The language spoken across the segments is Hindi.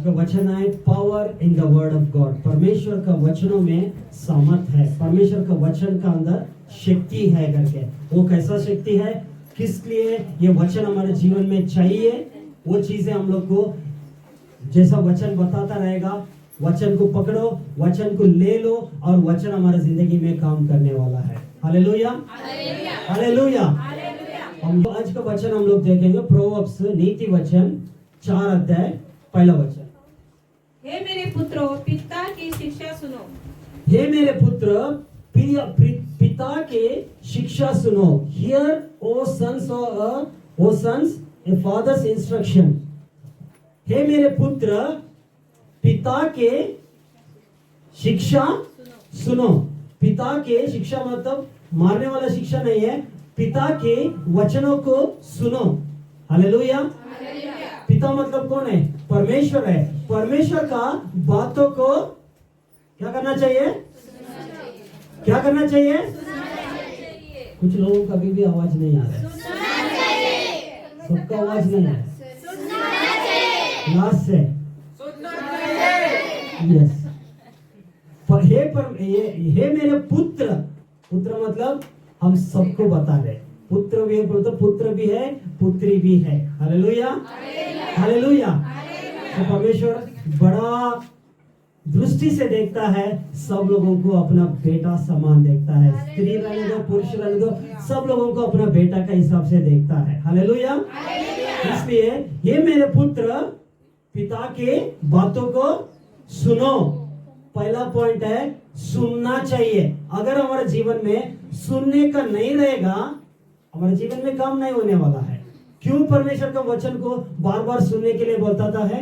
का वचन है power in the word of God. परमेश्वर का वचनों में सामर्थ है, परमेश्वर का वचन का अंदर शक्ति है करके। वो कैसा शक्ति है, किस लिए ये वचन हमारे जीवन में चाहिए, वो चीजें हम लोग को जैसा वचन बताता रहेगा, वचन को पकड़ो, वचन को ले लो और वचन हमारे जिंदगी में काम करने वाला है। Hallelujah, hallelujah. हम आज का वचन हम लोग देखेंगे प्रोवर्ब्स नीति वचन 4 अध्याय पहला वचन। हे मेरे पुत्रों, पिता की शिक्षा सुनो। हे मेरे पुत्र, पिता के शिक्षा सुनो। Hear, O sons, a father's instruction. हे मेरे पुत्र, पिता के शिक्षा सुनो। पिता के शिक्षा मतलब मारने वाला शिक्षा नहीं है, पिता के वचनों को सुनो। हालेलुया। पिता मतलब कौन है? परमेश्वर है। परमेश्वर का बातों को क्या करना चाहिए? क्या करना चाहिए? कुछ लोगों का भी आवाज नहीं आ रहा है, सबका आवाज नहीं है। लास्ट से यस। हे मेरे पुत्र, पुत्र मतलब हम सबको बता रहे, पुत्र भी है, पुत्र भी है, पुत्री भी है। Hallelujah, hallelujah. तो परमेश्वर बड़ा दृष्टि से देखता है, सब लोगों को अपना बेटा समान देखता है। स्त्री रहने दो, पुरुष रहने दो, सब लोगों को अपना बेटा का हिसाब से देखता है। हालेलुया। इसलिए ये मेरे पुत्र, पिता के बातों को सुनो। पहला पॉइंट है सुनना चाहिए। अगर हमारे जीवन में सुनने का नहीं रहेगा, हमारे जीवन में काम नहीं होने वाला है। क्यों परमेश्वर का वचन को बार बार सुनने के लिए बोलता है?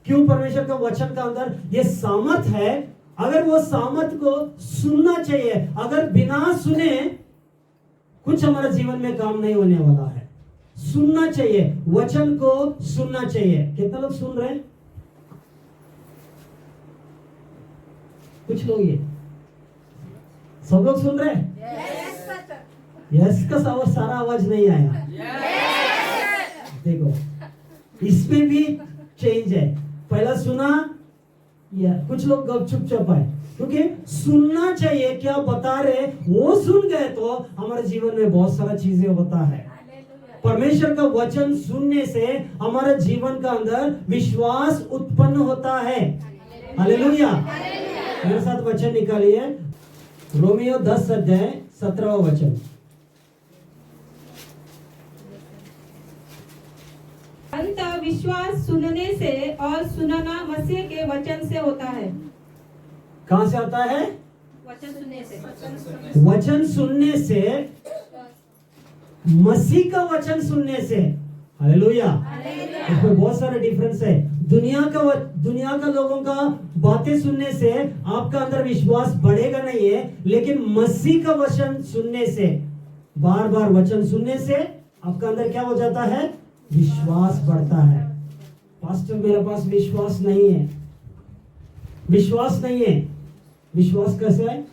क्यों परमेश्वर का वचन का अंदर ये सामर्थ है? अगर वो सामर्थ को सुनना चाहिए। अगर बिना सुने कुछ हमारे जीवन में काम नहीं होने वाला है। सुनना चाहिए, वचन को सुनना चाहिए। कितने लोग सुन रहे हैं? कुछ लोग, ये सब लोग सुन रहे हैं? यस का सारा आवाज नहीं आया। देखो, इसमें भी चेंज है। पहला सुना, या कुछ लोग चुपचाप आए, क्योंकि सुनना चाहिए। क्या बता रहे वो सुन गए तो हमारे जीवन में बहुत सारा चीजें होता है। परमेश्वर का वचन सुनने से हमारे जीवन का अंदर विश्वास उत्पन्न होता है। हालेलुया। मेरे साथ वचन निकालिए, रोमियो 10 अध्याय 17वां वचन। अंततः विश्वास सुनने से और सुनना मसीह के वचन से होता है। कहां से आता है? वचन सुनने से। वचन सुनने से, मसीह का वचन सुनने से। हालेलुया। इसमें बहुत सारे डिफरेंस है। दुनिया का लोगों का बातें सुनने से आपका अंदर विश्वास बढ़ेगा नहीं है, लेकिन मसीह का वचन सुनने से, बार बार वचन सुनने से आपका अंदर क्या हो जाता है? विश्वास बढ़ता है। पास्टर, मेरे पास विश्वास नहीं है। विश्वास नहीं है। विश्वास कैसे है?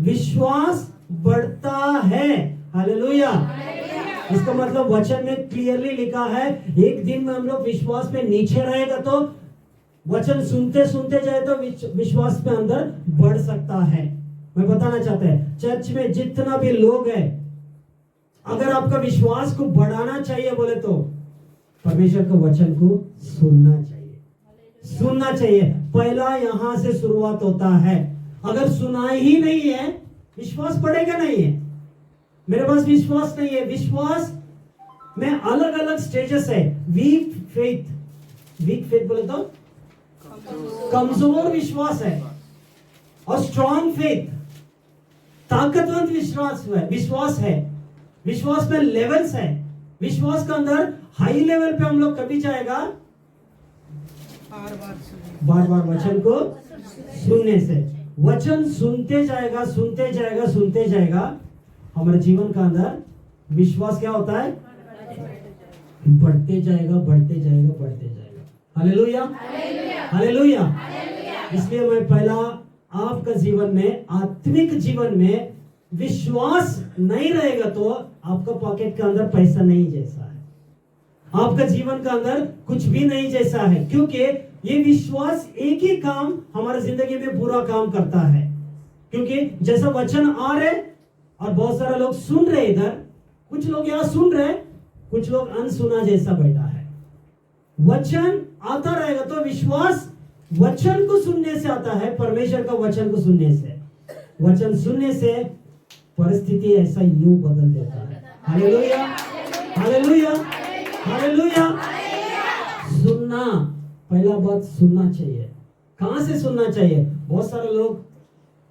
विश्वास बढ़ता है। हालेलुया। इसका मतलब वचन में क्लियरली लिखा है, एक दिन में हम लोग विश्वास में नीचे रहेगा तो वचन सुनते सुनते जाए तो विश्वास में अंदर बढ़ सकता है। मैं बताना चाहता है, चर्च में जितना भी लोग हैं, अगर आपका विश्वास को बढ़ाना चाहिए बोले तो परमेश्वर के वचन को सुनना चाहिए। सुनना चाहिए। पहला यहां से शुरुआत होता है। अगर सुना ही नहीं है, विश्वास बढ़ेगा नहीं है। मेरे पास विश्वास नहीं है। विश्वास में अलग अलग स्टेजेस है। वीक फेथ बोले तो कमजोर विश्वास है, और स्ट्रॉन्ग फेथ ताकतवंत विश्वास है। विश्वास में लेवल्स है। विश्वास के अंदर हाई लेवल पे हम लोग कभी जाएगा? बार बार वचन को सुनने से। वचन सुनते जाएगा, सुनते जाएगा, सुनते जाएगा, हमारे जीवन का अंदर विश्वास क्या होता है? बढ़ते जाएगा, बढ़ते जाएगा, बढ़ते जाएगा। Hallelujah, hallelujah. इसलिए मैं पहला आपका जीवन में, आत्मिक जीवन में विश्वास नहीं रहेगा तो आपका पॉकेट के अंदर पैसा नहीं जैसा है। आपका जीवन का अंदर कुछ भी नहीं जैसा है, क्योंकि ये विश्वास एक ही काम हमारी जिंदगी में पूरा काम करता है। क्योंकि जैसा वचन आ रहे और बहुत सारे लोग सुन रहे, इधर कुछ लोग यहाँ सुन रहे, कुछ लोग अनसुना जैसा बैठा है। वचन आता रहेगा तो विश्वास वचन को सुनने से आता है, परमेश्वर का वचन को सुनने से। वचन सुनने से परिस्थिति ऐसा यूं बदल देता है। Hallelujah, hallelujah, hallelujah. सुनना, पहला बात सुनना चाहिए। कहां से सुनना चाहिए? बहुत सारे लोग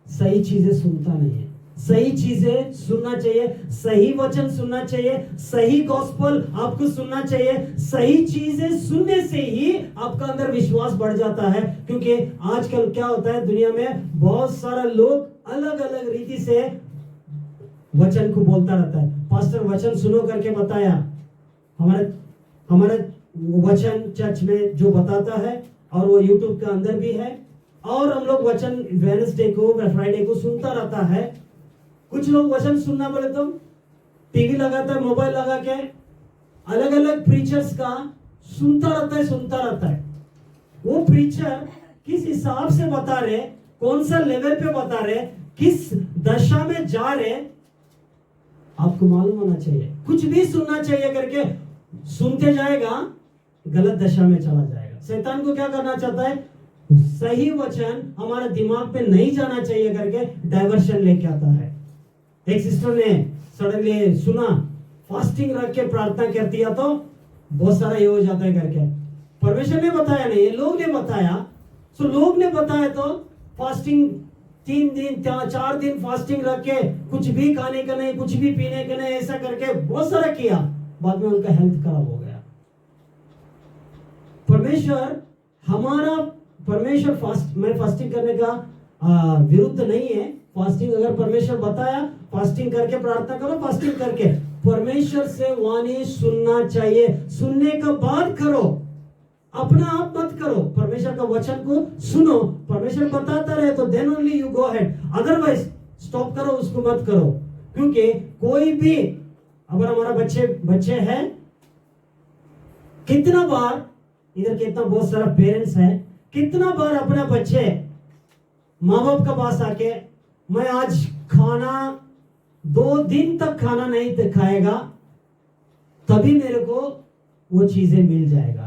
सही चीजें सुनता नहीं है। सही चीजें सुनना चाहिए, सही वचन सुनना चाहिए, सही गॉस्पेल आपको सुनना चाहिए। सही चीजें सुनने से ही आपका अंदर विश्वास बढ़ जाता है। क्योंकि आजकल क्या होता है, दुनिया में बहुत सारा लोग अलग अलग रीति से वचन को बोलता रहता है। पास्टर वचन सुनो करके बताया, हमारे वचन चर्च में जो बताता है और वो यूट्यूब के अंदर भी है, और हम लोग वचन वेडनेसडे को फ्राइडे को सुनता रहता है। कुछ लोग वचन सुनना बोले तो टीवी लगाता है, मोबाइल लगा के अलग अलग प्रीचर्स का सुनता रहता है। वो प्रीचर किस हिसाब से बता रहे, कौन सा लेवल पे बता रहे, किस दशा में जा रहे, आपको मालूम होना चाहिए। कुछ भी सुनना चाहिए करके सुनते जाएगा, गलत दशा में चला जाएगा। शैतान को क्या करना चाहता है? सही वचन हमारे दिमाग पे नहीं जाना चाहिए करके डाइवर्शन लेके आता है। एक सिस्टर ने सडनली सुना फास्टिंग रख के प्रार्थना करती है तो बहुत सारा ये हो जाता है करके। परमेश्वर ने बताया नहीं, ये लोग ने बताया। सो लोग ने बताया तो फास्टिंग 3 दिन 4 दिन फास्टिंग रख के कुछ भी खाने का नहीं, कुछ भी पीने का नहीं, ऐसा करके बहुत सारा किया। बाद में उनका हेल्थ खराब हो गया। परमेश्वर फास्टिंग करने का विरुद्ध नहीं है। फास्टिंग अगर परमेश्वर बताया, फास्टिंग करके प्रार्थना करो, फास्टिंग करके परमेश्वर से वाणी सुनना चाहिए। सुनने के बाद करो, अपना आप मत करो। परमेश्वर का वचन को सुनो, परमेश्वर बताता रहे तो then only you go ahead. Otherwise stop करो, उसको मत करो। क्योंकि कोई भी, अगर हमारा बच्चे हैं, कितना बार इधर कितना बहुत सारा पेरेंट्स है, कितना बार अपने बच्चे माँ बाप के पास आके मैं आज खाना 2 दिन तक खाना नहीं खाएगा तभी मेरे को वो चीजें मिल जाएगा।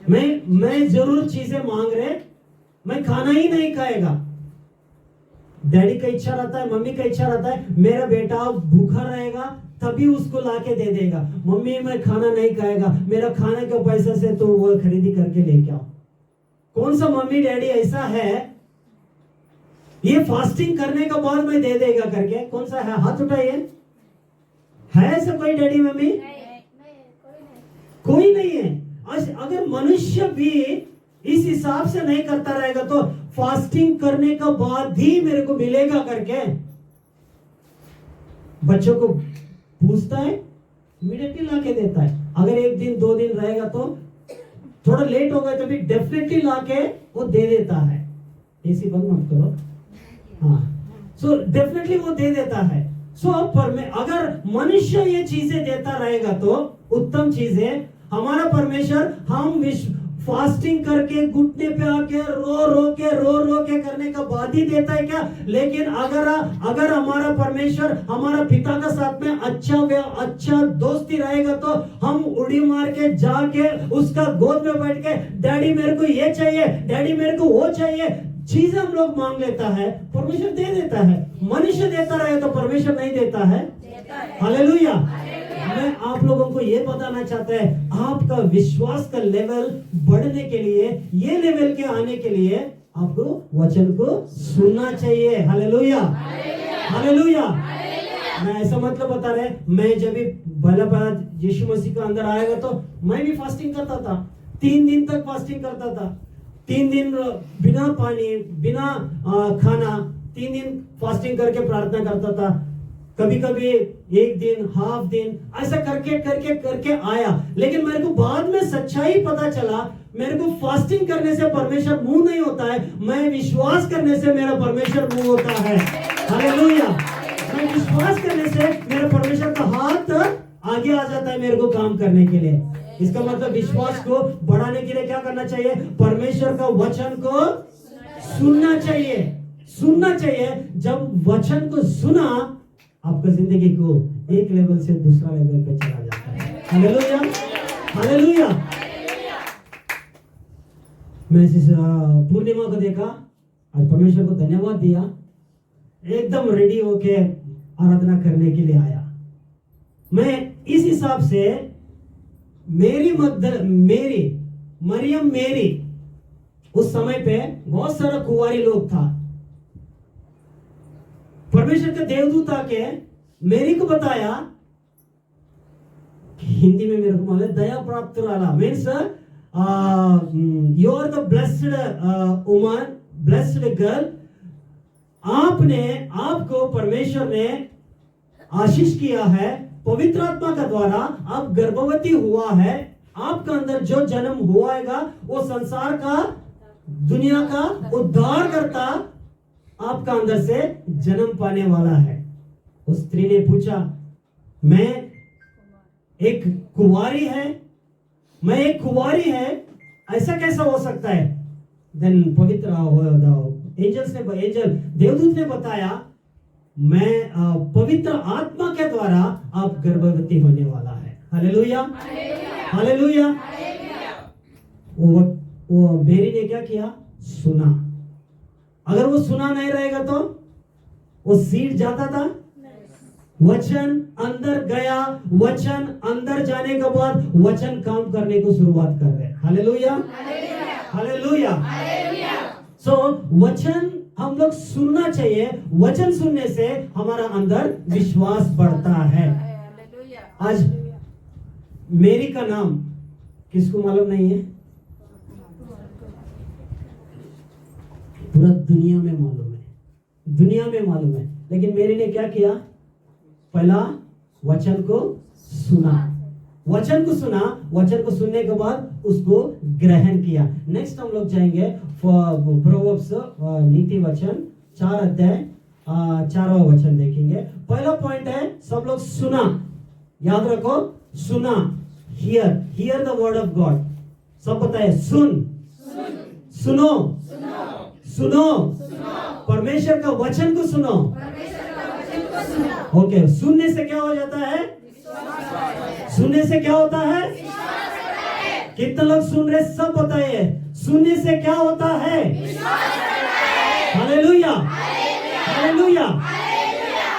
मैं जरूर चीजें मांग रहे, मैं खाना ही नहीं खाएगा। डैडी का इच्छा रहता है, मम्मी का इच्छा रहता है मेरा बेटा भूखा रहेगा तभी उसको लाके दे देगा। मम्मी मैं खाना नहीं खाएगा, मेरा खाने के पैसे से तो वो खरीदी करके लेके आओ। कौन सा मम्मी डैडी ऐसा है ये फास्टिंग करने के बाद में दे देगा करके? कौन सा है? हाथ उठाइए। है ऐसा कोई डैडी मम्मी? कोई नहीं है। अगर मनुष्य भी इस हिसाब से नहीं करता रहेगा तो फास्टिंग करने के बाद ही मेरे को मिलेगा करके बच्चों को पूछता है, इमीडिएटली लाके देता है। अगर 1 दिन 2 दिन रहेगा तो थोड़ा लेट हो गया तो भी डेफिनेटली लाके वो दे देता है। एसी बंद मत करो। हाँ, सो डेफिनेटली वो दे देता है। सो अगर मनुष्य ये चीजें देता रहेगा तो उत्तम चीज है। हमारा परमेश्वर हम फास्टिंग करके घुटने पे आके रो रो के करने का बाद ही देता है क्या? लेकिन अगर हमारा परमेश्वर हमारा पिता का साथ में अच्छा दोस्ती रहेगा तो हम उड़ी मार के जाके उसका गोद में बैठ के डैडी मेरे को ये चाहिए, डैडी मेरे को वो चाहिए, चीजें हम लोग मांग लेता है, परमेश्वर दे देता है। मनुष्य देता रहे तो परमेश्वर नहीं देता है। हालेलुया। मैं आप लोगों को ये बताना चाहता है, आपका विश्वास का लेवल बढ़ने के लिए, ये लेवल के आने के लिए आपको वचन को सुनना चाहिए। Hallelujah, hallelujah. मैं ऐसा मतलब बता रहे, मैं जब भी पहला यीशु मसीह का अंदर आएगा तो मैं भी फास्टिंग करता था। 3 दिन तक फास्टिंग करता था। 3 दिन बिना पानी बिना खाना 3 दिन फास्टिंग करके प्रार्थना करता था। कभी कभी 1 दिन हाफ दिन ऐसा करके आया। लेकिन मेरे को बाद में सच्चाई पता चला, मेरे को फास्टिंग करने से परमेश्वर मुंह नहीं होता है, मैं विश्वास करने से मेरा परमेश्वर मुंह होता है। हालेलुया। मैं विश्वास करने से मेरा परमेश्वर का हाथ आगे आ जाता है मेरे को काम करने के लिए। इसका मतलब विश्वास को बढ़ाने के लिए क्या करना चाहिए? परमेश्वर का वचन को सुनना चाहिए, सुनना चाहिए। जब वचन को सुना, आपका जिंदगी को एक लेवल से दूसरा लेवल पे चला जाता है। Hallelujah, hallelujah. मैं इस पूर्णिमा को देखा, आज परमेश्वर को धन्यवाद दिया, एकदम रेडी होके आराधना करने के लिए आया। मैं इस हिसाब से मेरी मरियम मेरी उस समय पे बहुत सारा कुंवारी लोग था। परमेश्वर के देवदूत आके मेरी को बताया, हिंदी में मेरे को मालूम है, दया प्राप्त वाला means you are the blessed woman, blessed girl. आपको परमेश्वर ने आशीष किया है, पवित्र आत्मा का द्वारा आप गर्भवती हुआ है। आपका अंदर जो जन्म हुआएगा वो संसार का, दुनिया का उद्धार करता आपका अंदर से जन्म पाने वाला है। उस स्त्री ने पूछा, मैं एक कुंवारी है, ऐसा कैसा हो सकता है? देन पवित्र एंजल देवदूत ने बताया, मैं पवित्र आत्मा के द्वारा आप गर्भवती होने वाला है। Hallelujah, hallelujah. वो मेरी ने क्या किया? सुना। अगर वो सुना नहीं रहेगा तो वो सीड जाता था? वचन अंदर गया, वचन अंदर जाने के बाद वचन काम करने को शुरुआत कर रहे हैं। Hallelujah, hallelujah. सो वचन हम लोग सुनना चाहिए। वचन सुनने से हमारा अंदर विश्वास बढ़ता है। आज मेरी का नाम किसको मालूम नहीं है? पूरा दुनिया में मालूम है, दुनिया में मालूम है। लेकिन मेरी ने क्या किया? पहला वचन को सुना, वचन को सुना, वचन को सुनने के बाद उसको ग्रहण किया। नेक्स्ट हम लोग जाएंगे प्रोवर्ब्स, नीति वचन 4 अध्याय 4वां वचन देखेंगे। पहला पॉइंट है, सब लोग सुना, याद रखो, सुना, here the word of God. सब बताए, सुनो, सुनो, परमेश्वर का वचन को सुनो। ओके, सुनने से क्या हो जाता है? सुनने से क्या होता है? कितने लोग सुन रहे? सब बताइए, सुनने से क्या होता है? Hallelujah, hallelujah.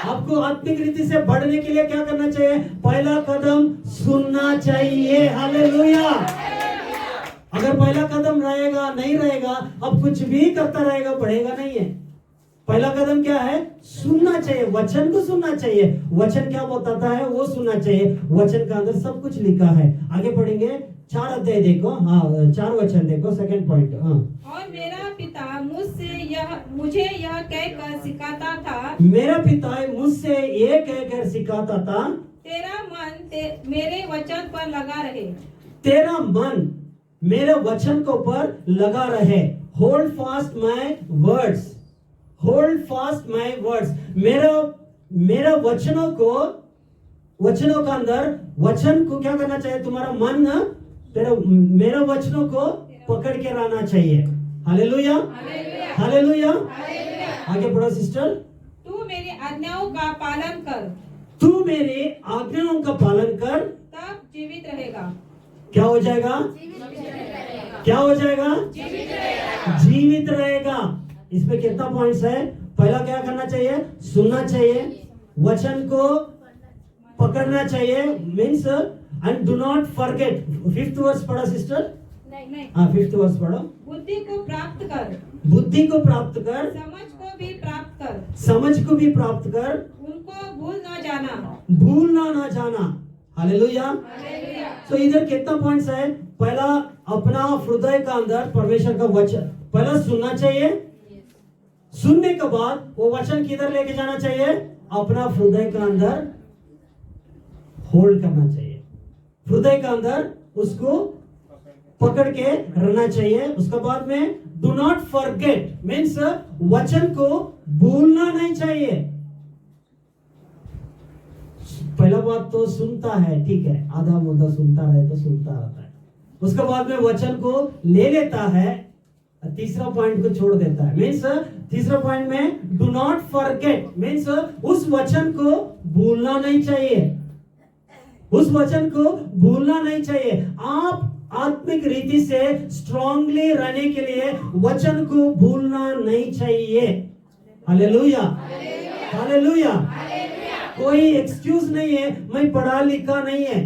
आपको आत्मिक रीति से बढ़ने के लिए क्या करना चाहिए? पहला कदम सुनना चाहिए। हालेलुया। अगर पहला कदम नहीं रहेगा, अब कुछ भी करता रहेगा, बढ़ेगा नहीं है। पहला कदम क्या है? सुनना चाहिए, वचन को सुनना चाहिए। वचन क्या बताता है वो सुनना चाहिए। वचन का अंदर सब कुछ लिखा है। आगे पढ़ेंगे, 4 अध्याय देखो, 4 वचन देखो, सेकंड पॉइंट। और मेरा पिता मुझे यह कहकर सिखाता था, मेरा पिता मुझसे ये कहकर सिखाता था, तेरा मन मेरे वचन पर लगा रहे। तेरा मन मेरे वचन को पर लगा रहे। Hold fast my words, hold fast my words. मेरा वचनों का अंदर, वचन को क्या करना चाहिए? तुम्हारा मन मेरा वचनों को पकड़ के रहना चाहिए। Hallelujah, hallelujah. आगे पढ़ो सिस्टर। तू मेरी आज्ञाओं का पालन कर, तू मेरी आज्ञाओं का पालन कर, तब जीवित रहेगा। क्या हो जाएगा? क्या हो जाएगा? जीवित रहेगा। इसमें कितना पॉइंट्स है? पहला क्या करना चाहिए? सुनना चाहिए, वचन को पकड़ना चाहिए, means and do not forget. 5th verse पढ़ो सिस्टर। नहीं। 5th वर्स पढ़ो। बुद्धि को प्राप्त कर, बुद्धि को प्राप्त कर, समझ को भी प्राप्त कर, समझ को भी प्राप्त कर, उनको भूल न जाना, भूलना ना जाना। हालेलुया। तो इधर कितना पॉइंट्स है? पहला, अपना हृदय का अंदर परमेश्वर का वचन पहला सुनना चाहिए। सुनने के बाद वो वचन किधर लेके जाना चाहिए? अपना हृदय का अंदर होल्ड करना चाहिए, हृदय का अंदर उसको पकड़ के रहना चाहिए। उसके बाद में डू नॉट फॉरगेट, मीन्स वचन को भूलना नहीं चाहिए। पहला बात तो सुनता है, ठीक है, आधा मुद्दा सुनता रहे तो सुनता रहता है। उसके बाद में वचन को ले लेता है, तीसरा पॉइंट को छोड़ देता है। मीन्स तीसरा पॉइंट में डू नॉट फॉरगेट, मीन्स उस वचन को भूलना नहीं चाहिए, उस वचन को भूलना नहीं चाहिए। आप आत्मिक रीति से स्ट्रांगली रहने के लिए वचन को भूलना नहीं चाहिए। Hallelujah, hallelujah. कोई एक्सक्यूज नहीं है, मैं पढ़ा लिखा नहीं है।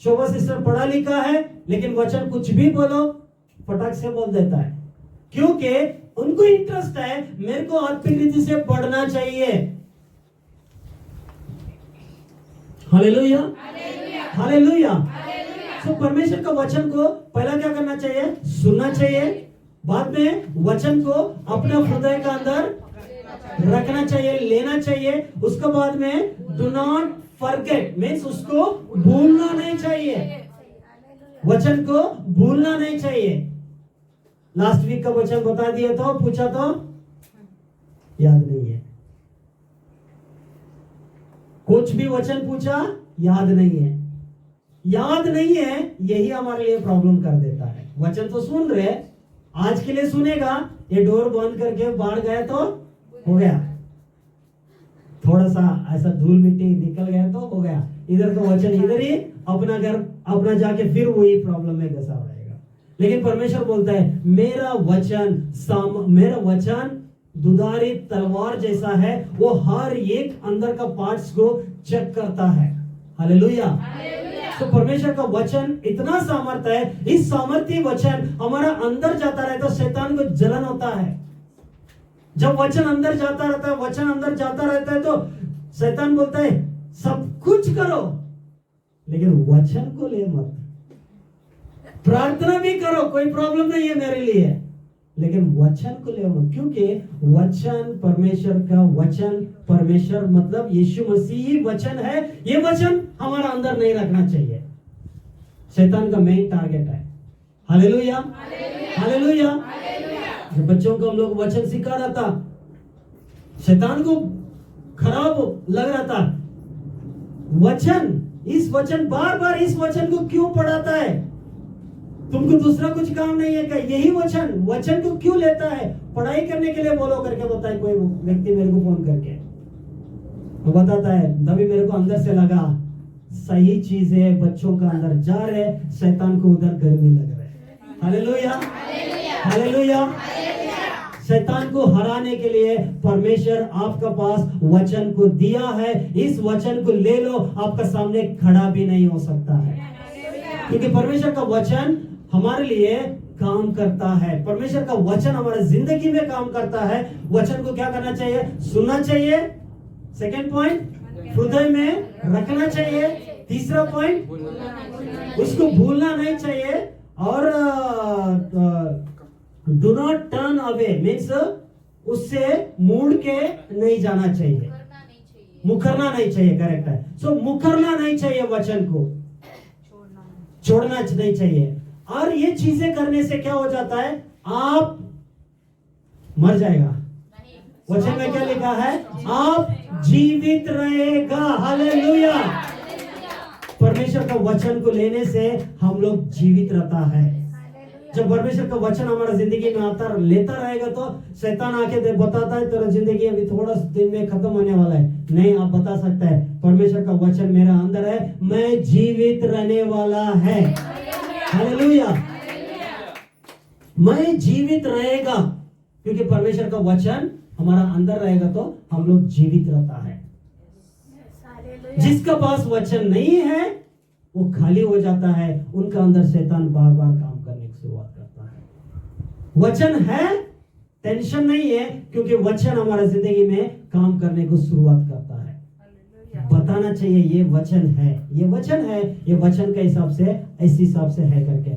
शोभा सिस्टर पढ़ा लिखा है, लेकिन वचन कुछ भी बोलो फटाक से बोल देता है, क्योंकि उनको इंटरेस्ट है मेरे को आत्मिक रीति से पढ़ना चाहिए। Hallelujah, hallelujah. तो परमेश्वर का वचन को पहला क्या करना चाहिए? सुनना चाहिए। बाद में वचन को अपना हृदय का अंदर रखना चाहिए, लेना चाहिए। उसके बाद में डू नॉट फॉरगेट, मीन्स उसको भूलना नहीं चाहिए, वचन को भूलना नहीं चाहिए। लास्ट वीक का वचन बता दिया तो पूछा तो याद नहीं है, कुछ भी वचन पूछा याद नहीं है, याद नहीं है, यही हमारे लिए प्रॉब्लम कर देता है। वचन तो सुन रहे, आज के लिए सुनेगा, ये डोर बंद करके बाहर गए तो हो गया, थोड़ा सा ऐसा धूल मिट्टी निकल गया तो हो गया, इधर का वचन इधर ही, अपना घर अपना जाके फिर वही प्रॉब्लम में घसा रहेगा। लेकिन परमेश्वर बोलता है मेरा वचन दुधारी तलवार जैसा है, वो हर एक अंदर का पार्ट्स को चेक करता है। हालेलुया। तो परमेश्वर का वचन इतना सामर्थ्य है, इस सामर्थ्य वचन हमारा अंदर जाता रहता है, शैतान को जलन होता है। जब वचन अंदर जाता रहता है, वचन अंदर जाता रहता है, तो शैतान बोलता है सब कुछ करो लेकिन वचन को ले मत। प्रार्थना भी करो, कोई प्रॉब्लम नहीं है मेरे लिए, लेकिन वचन को ले मत, क्योंकि वचन परमेश्वर का वचन, परमेश्वर मतलब यीशु मसीह ही वचन है। ये वचन हमारा अंदर नहीं रखना चाहिए, शैतान का मेन टारगेट है। Hallelujah, hallelujah. जब बच्चों को हम लोग वचन सिखा रहा था, शैतान को खराब लग रहा था वचन, इस वचन बार बार इस वचन को क्यों पढ़ाता है, तुमको दूसरा कुछ काम नहीं है क्या? यही वचन को क्यों लेता है? पढ़ाई करने के लिए बोलो करके बताए कोई व्यक्ति मेरे को फोन करके, वो बताता है तभी मेरे को अंदर से लगा सही चीज है, बच्चों का अंदर जा रहे, शैतान को उधर गर्मी लग रहा है। Hallelujah, hallelujah. शैतान को हराने के लिए परमेश्वर आपका पास वचन को दिया है, इस वचन को ले लो, आपका सामने खड़ा भी नहीं हो सकता है, क्योंकि परमेश्वर का वचन हमारे लिए काम करता है। परमेश्वर का वचन हमारे जिंदगी में काम करता है। वचन को क्या करना चाहिए? सुनना चाहिए। सेकंड पॉइंट, हृदय में रखना चाहिए। तीसरा पॉइंट, उसको भूलना नहीं चाहिए। और do not turn away, means उससे मुड़ के नहीं जाना चाहिए, मुकरना नहीं चाहिए। करेक्ट है। सो मुकरना नहीं चाहिए, वचन को छोड़ना नहीं चाहिए। और ये चीजें करने से क्या हो जाता है? आप मर जाएगा। वचन में क्या लिखा है? आप जीवित रहेगा। हालेलुया। परमेश्वर का वचन को लेने से हम लोग जीवित रहता है। जब परमेश्वर का वचन हमारा जिंदगी में आता लेता रहेगा तो शैतान आके बताता है तेरा जिंदगी अभी थोड़ा दिन में खत्म होने वाला है। नहीं, आप बता सकता है परमेश्वर का वचन मेरा अंदर है, मैं जीवित रहने वाला है। हालेलुया। मैं जीवित रहेगा, क्योंकि परमेश्वर का वचन हमारा अंदर रहेगा तो हम लोग जीवित रहता है। जिसका पास वचन नहीं है वो खाली हो जाता है, उनका अंदर शैतान बार बार काम करने की शुरुआत करता है। वचन है, टेंशन नहीं है, क्योंकि वचन हमारा जिंदगी में काम करने को शुरुआत करता है। बताना चाहिए ये वचन है, ये वचन है, ये वचन के हिसाब से, इस हिसाब से है करके।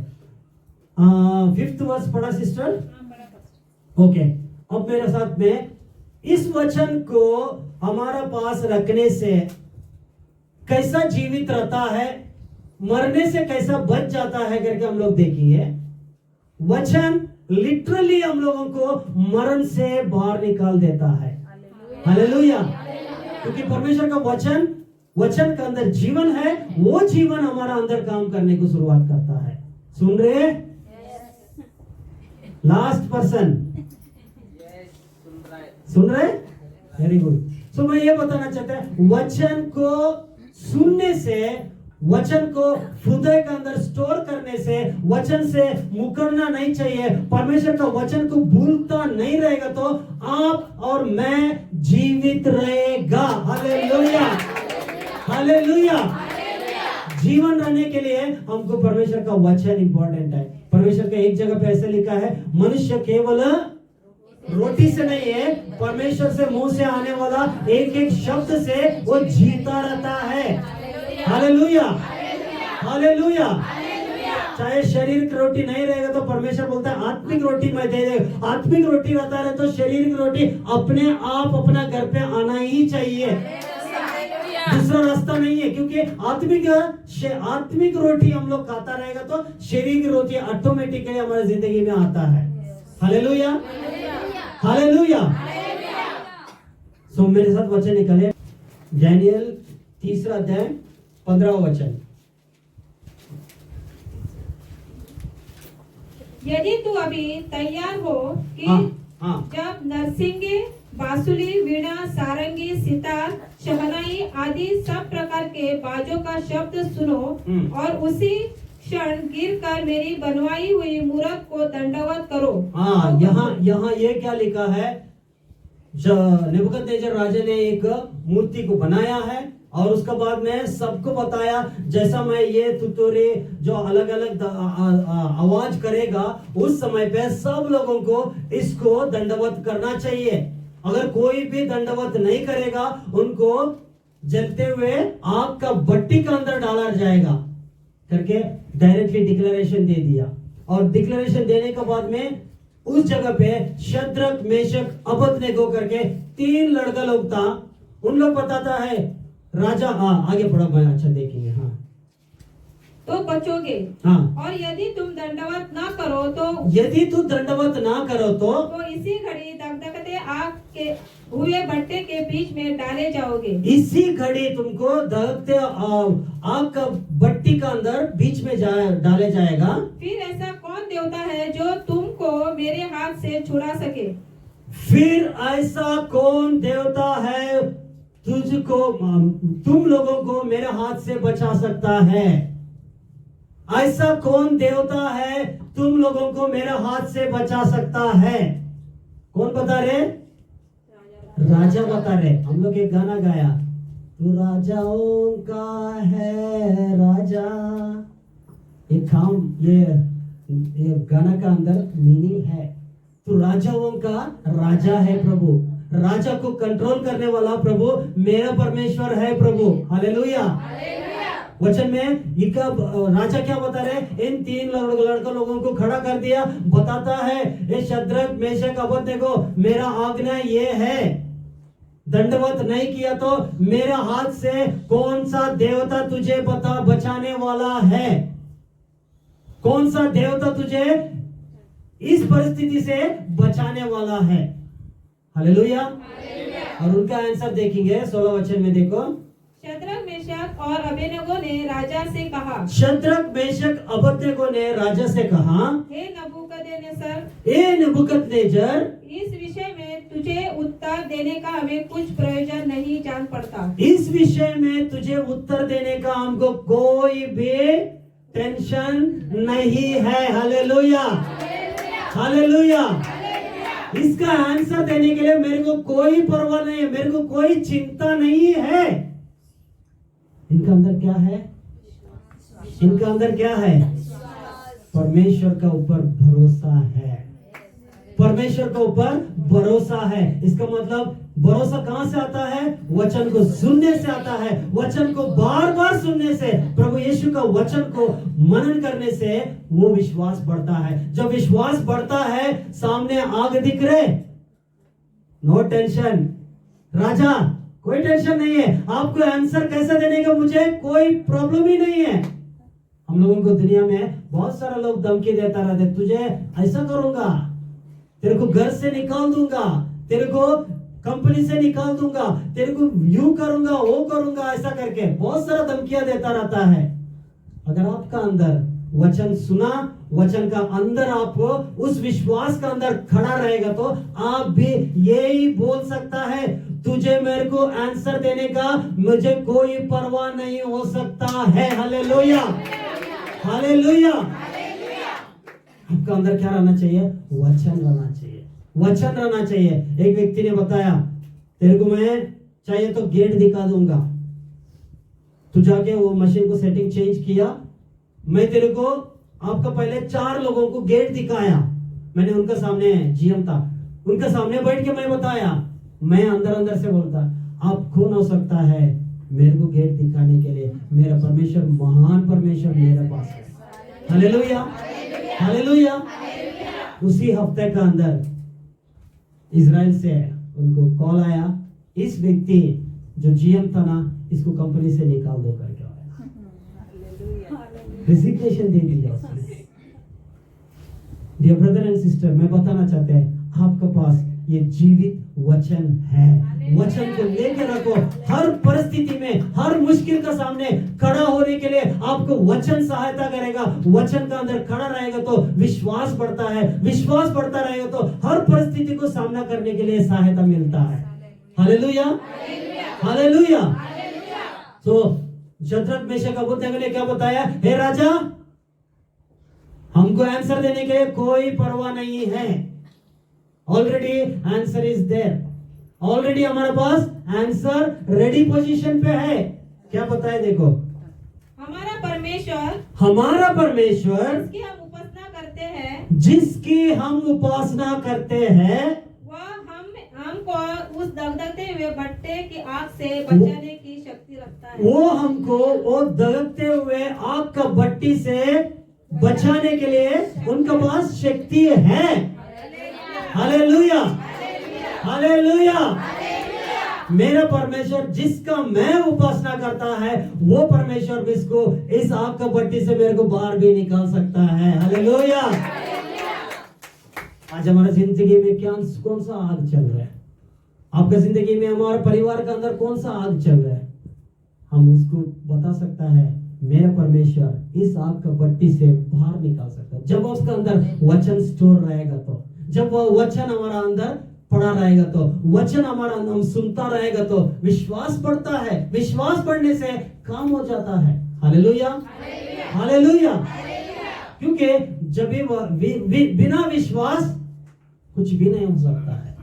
5th वर्स पढ़ा सिस्टर? ओके। अब मेरे साथ में इस वचन को हमारा पास रखने से कैसा जीवित रहता है, मरने से कैसा बच जाता है करके हम लोग देखिए। वचन लिटरली हम लोगों को मरण से बाहर निकाल देता है। हालेलुया। क्योंकि परमेश्वर का वचन वचन के अंदर जीवन है, वो जीवन हमारा अंदर काम करने को शुरुआत करता है। सुन रहे? लास्ट पर्सन सुन रहे? Very good. सो मैं ये बताना चाहता हूं, वचन को सुनने से, वचन को हृदय के अंदर स्टोर करने से, वचन से मुकरना नहीं चाहिए। परमेश्वर का वचन को भूलता नहीं रहेगा तो आप और मैं जीवित रहेगा। Hallelujah, hallelujah. जीवन रहने के लिए हमको परमेश्वर का वचन इंपॉर्टेंट है। परमेश्वर का एक जगह पे ऐसे लिखा है, मनुष्य केवल रोटी से नहीं है, परमेश्वर से मुंह से आने वाला एक एक शब्द से वो जीता रहता है। Hallelujah, hallelujah. चाहे शरीर की रोटी नहीं रहेगा तो परमेश्वर बोलता है आत्मिक रोटी मैं दे देगा। आत्मिक रोटी रहता है तो शरीर की रोटी अपने आप अपना घर पे आना ही चाहिए, दूसरा रास्ता नहीं है। क्योंकि आत्मिक रोटी हम लोग खाता रहेगा तो शरीर की रोटी ऑटोमेटिकली हमारी जिंदगी में आता है। Hallelujah, hallelujah. सो मेरे साथ वचन निकले, डैनियल 3 अध्याय 15 वचन। यदि तू अभी तैयार हो कि जब नरसिंगे, बांसुरी, वीणा, सारंगी, सितार, शहनाई आदि सब प्रकार के बाजों का शब्द सुनो और उसी क्षण गिरकर मेरी बनवाई हुई मूरत को दंडवत करो। यहाँ ये क्या लिखा है, नेबूकदनेस्सर राजा ने एक मूर्ति को बनाया है और उसके बाद में सबको बताया जैसा मैं ये तुतुरे जो अलग अलग आवाज करेगा उस समय पे सब लोगों को इसको दंडवत करना चाहिए। अगर कोई भी दंडवत नहीं करेगा उनको जलते हुए आग का भट्टी के अंदर डाला जाएगा करके डायरेक्टली डिक्लेरेशन दे दिया। और डिक्लेरेशन देने के बाद में उस जगह पे शद्रक, मेशक, अबेदनगो करके 3 लड़का लोग था। उन लोग बताता है राजा, आगे पढ़ो, मैं अच्छा देखेंगे। तो बचोगे। और यदि तुम दंडवत ना करो तो, यदि तू दंडवत ना करो तो इसी घड़ी दगदगते आग के हुए भट्टे के बीच में डाले जाओगे। इसी घड़ी तुमको दगदगते आग का भट्टी का अंदर बीच में डाले जाएगा। फिर ऐसा कौन देवता है जो तुमको मेरे हाथ से छुड़ा सके? फिर ऐसा कौन देवता है तुझको, तुम लोगों को मेरे हाथ से बचा सकता है? ऐसा कौन देवता है तुम लोगों को मेरे हाथ से बचा सकता है? कौन बता रहे? राजा बता रहे। हम लोग एक गाना गाया, तू राजाओं का है राजा। ये गाना का अंदर मीनिंग है, तू राजाओं का राजा है प्रभु। राजा को कंट्रोल करने वाला प्रभु मेरा परमेश्वर है प्रभु। हालेलुया। वचन में इनका राजा क्या बता रहे, इन 3 लड़का लोगों को खड़ा कर दिया, बताता है ये शद्रक, मेशक, अबेदनगो मेरा आज्ञा ये है, दंडवत नहीं किया तो मेरे हाथ से कौन सा देवता तुझे बचाने वाला है? कौन सा देवता तुझे इस परिस्थिति से बचाने वाला है? हालेलुया। और उनका आंसर देखेंगे 16 वचन में। देखो, शद्रक, मेशक और अबेदनगो ने राजा से कहा, शद्रक, मेशक, अबेदनगो ने राजा से कहा, हे नबूकदनेस्सर, इस विषय में तुझे उत्तर देने का हमें कुछ प्रयोजन नहीं जान पड़ता। इस विषय में तुझे उत्तर देने का हमको कोई भी टेंशन नहीं है। Hallelujah, hallelujah. इसका आंसर देने के लिए मेरे को कोई परवाह नहीं है, मेरे को कोई चिंता नहीं है। इनका अंदर क्या है? इनका अंदर क्या है? परमेश्वर का ऊपर भरोसा है। परमेश्वर के ऊपर भरोसा है। इसका मतलब भरोसा कहां से आता है? वचन को सुनने से आता है। वचन को बार बार सुनने से, प्रभु यीशु का वचन को मनन करने से वो विश्वास बढ़ता है। जब विश्वास बढ़ता है, सामने आग दिख रहे, नो टेंशन। राजा, कोई टेंशन नहीं है, आपको आंसर कैसे देने का मुझे कोई प्रॉब्लम ही नहीं है। हम लोगों को दुनिया में बहुत सारा लोग धमकी देता रहते, तुझे ऐसा करूंगा, तेरे को घर से निकाल दूंगा, तेरे को कंपनी से निकाल दूंगा, तेरे को यूं करूंगा, वो करूंगा, ऐसा करके बहुत सारा धमकियां देता रहता है। अगर आपका अंदर वचन सुना, वचन का अंदर आप उस विश्वास का अंदर खड़ा रहेगा तो आप भी यही बोल सकता है, तुझे मेरे को आंसर देने का मुझे कोई परवाह नहीं हो सकता है। Hallelujah, hallelujah. आपका अंदर क्या रहना चाहिए? वचन रहना चाहिए, वचन रहना चाहिए। एक व्यक्ति ने बताया, तेरे को मैं चाहिए तो गेट दिखा दूंगा, तू जाके वो मशीन को सेटिंग चेंज किया, मैं तेरे को आपका पहले 4 लोगों को गेट दिखाया, मैंने उनका सामने जीएम था, उनके सामने बैठ के मैं बताया, मैं अंदर अंदर से बोलता, आप कौन हो सकता है मेरे को गेट दिखाने के लिए? मेरा परमेश्वर, महान परमेश्वर मेरे पास है। Hallelujah, hallelujah. उसी हफ्ते का अंदर इजराइल से उनको कॉल आया, इस व्यक्ति जो जीएम था ना, इसको कंपनी से निकाल दो करके आया, रेजिग्नेशन दे दिया उसने। डियर ब्रदर एंड सिस्टर, मैं बताना चाहते हैं आपके पास ये जीवित वचन है। वचन को लेके रखो, हर परिस्थिति में, हर मुश्किल का सामने खड़ा होने के लिए आपको वचन सहायता करेगा। वचन का अंदर खड़ा रहेगा तो विश्वास बढ़ता है, विश्वास बढ़ता रहेगा तो हर परिस्थिति को सामना करने के लिए सहायता मिलता है। Hallelujah, hallelujah. तो शद्रक मेशक अबेदनगो ने क्या बताया? हे राजा, हमको आंसर देने के लिए कोई परवाह नहीं है, already answer is there, already हमारे पास आंसर रेडी पोजीशन पे है। क्या बताया देखो, हमारा परमेश्वर, हमारा परमेश्वर जिसकी हम उपासना करते हैं, जिसकी हम उपासना करते हैं, वह हमको उस दगदगते हुए भट्टे की आग से बचाने की शक्ति रखता है। वो हमको वो दगदगते हुए आग का भट्टी से बचाने के लिए उनके पास शक्ति है। Hallelujah, hallelujah. मेरा परमेश्वर जिसका मैं उपासना करता है, वो परमेश्वर इसको इस आग का भट्टी से मेरे को बाहर भी निकाल सकता है। हालेलुया। आज हमारा जिंदगी में क्या कौन सा आग चल रहा है? आपका जिंदगी में, हमारे परिवार के अंदर कौन सा आग चल रहा है? हम उसको बता सकता है, मेरा परमेश्वर इस आग का भट्टी से बाहर निकाल सकता है। जब उसका अंदर वचन स्टोर रहेगा तो, जब वह वचन हमारा अंदर पड़ा रहेगा तो, वचन हमारा हम सुनता रहेगा तो विश्वास बढ़ता है। विश्वास बढ़ने से काम हो जाता है। Hallelujah, hallelujah. क्योंकि जब भी बिना विश्वास कुछ भी नहीं हो सकता है,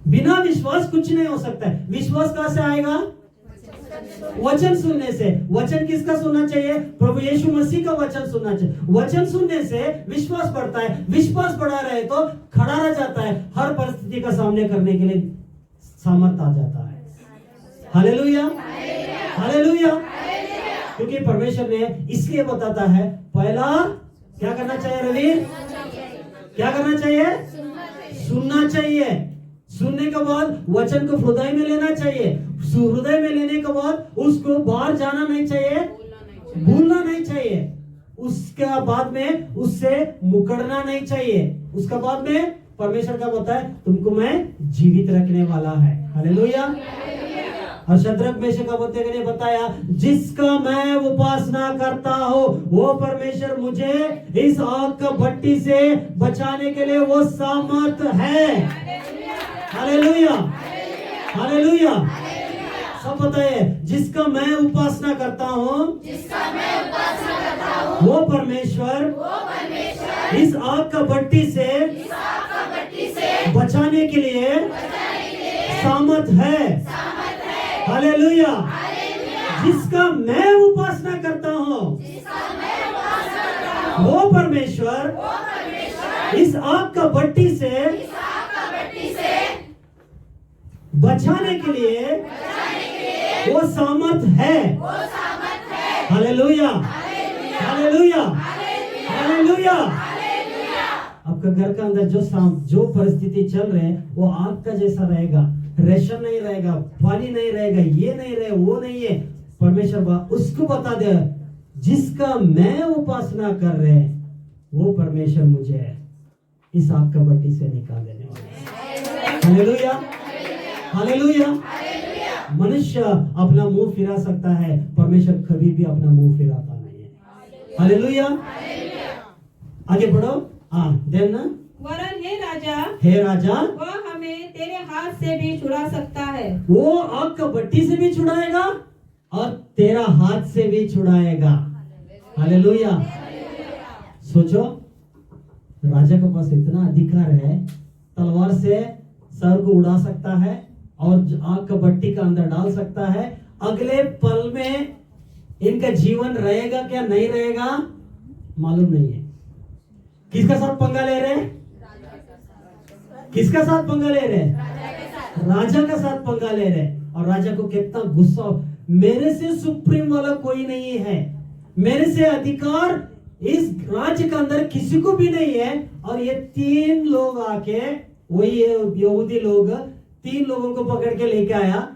बिना विश्वास कुछ नहीं हो सकता है। विश्वास कहां से आएगा? वचन सुनने से। वचन किसका सुनना चाहिए? प्रभु यीशु मसीह का वचन सुनना चाहिए। वचन सुनने से विश्वास बढ़ता है, विश्वास बढ़ा रहे तो खड़ा रह जाता है, हर परिस्थिति का सामने करने के लिए सामर्थ्य आ जाता है। Hallelujah, hallelujah. क्योंकि परमेश्वर ने इसलिए बताता है, पहला क्या करना चाहिए रवि? क्या करना चाहिए? सुनना चाहिए। सुनने के बाद वचन को हृदय में लेना चाहिए। हृदय में लेने के बाद उसको बाहर जाना नहीं चाहिए, भूलना नहीं चाहिए। उसके बाद में उससे मुकरना नहीं चाहिए। उसके बाद में परमेश्वर का होता है, तुमको मैं जीवित रखने वाला है। हालेलुया। और शद्रक मेशक अबेदनगो ने बताया, जिसका मैं उपासना करता हूँ वो परमेश्वर मुझे इस आग का भट्टी से बचाने के लिए वो सामर्थ है। Hallelujah, hallelujah. सब बताइए, जिसका मैं उपासना करता हूँ वो परमेश्वर इस आग का भट्टी से बचाने के लिए सामर्थ है। हालेलुया। जिसका मैं उपासना करता हूँ वो परमेश्वर इस आग का भट्टी से बचाने के लिए वो सामर्थ है। Hallelujah, hallelujah, hallelujah. आपका घर का अंदर जो परिस्थिति चल रहे हैं वो आग का जैसा रहेगा, रेशन नहीं रहेगा, पानी नहीं रहेगा, ये नहीं रहे, वो नहीं है। परमेश्वर उसको बता दे, जिसका मैं उपासना कर रहे हैं वो परमेश्वर मुझे इस आग का भट्टी से निकाल देने वाला है। Hallelujah, hallelujah. मनुष्य अपना मुंह फिरा सकता है, परमेश्वर कभी भी अपना मुंह फिराता नहीं है। हालेलुया। आगे बढ़ो। देन वरन हे राजा वह हमें तेरे हाथ से भी छुड़ा सकता है। वो आग का भट्टी से भी छुड़ाएगा और तेरा हाथ से भी छुड़ाएगा। हालेलुया। सोचो, राजा के पास इतना अधिकार है, तलवार से सर को उड़ा सकता है और आग का भट्टी का अंदर डाल सकता है। अगले पल में इनका जीवन रहेगा क्या नहीं रहेगा मालूम नहीं है। किसका साथ पंगा ले रहे हैं? किसका साथ पंगा ले रहे हैं? राजा का साथ पंगा ले रहे हैं। और राजा को कितना गुस्सा, मेरे से सुप्रीम वाला कोई नहीं है, मेरे से अधिकार इस राज्य के अंदर किसी को भी नहीं है। और ये 3 लोग आके, वही यहूदी लोग 3 लोगों को पकड़ के लेके आया।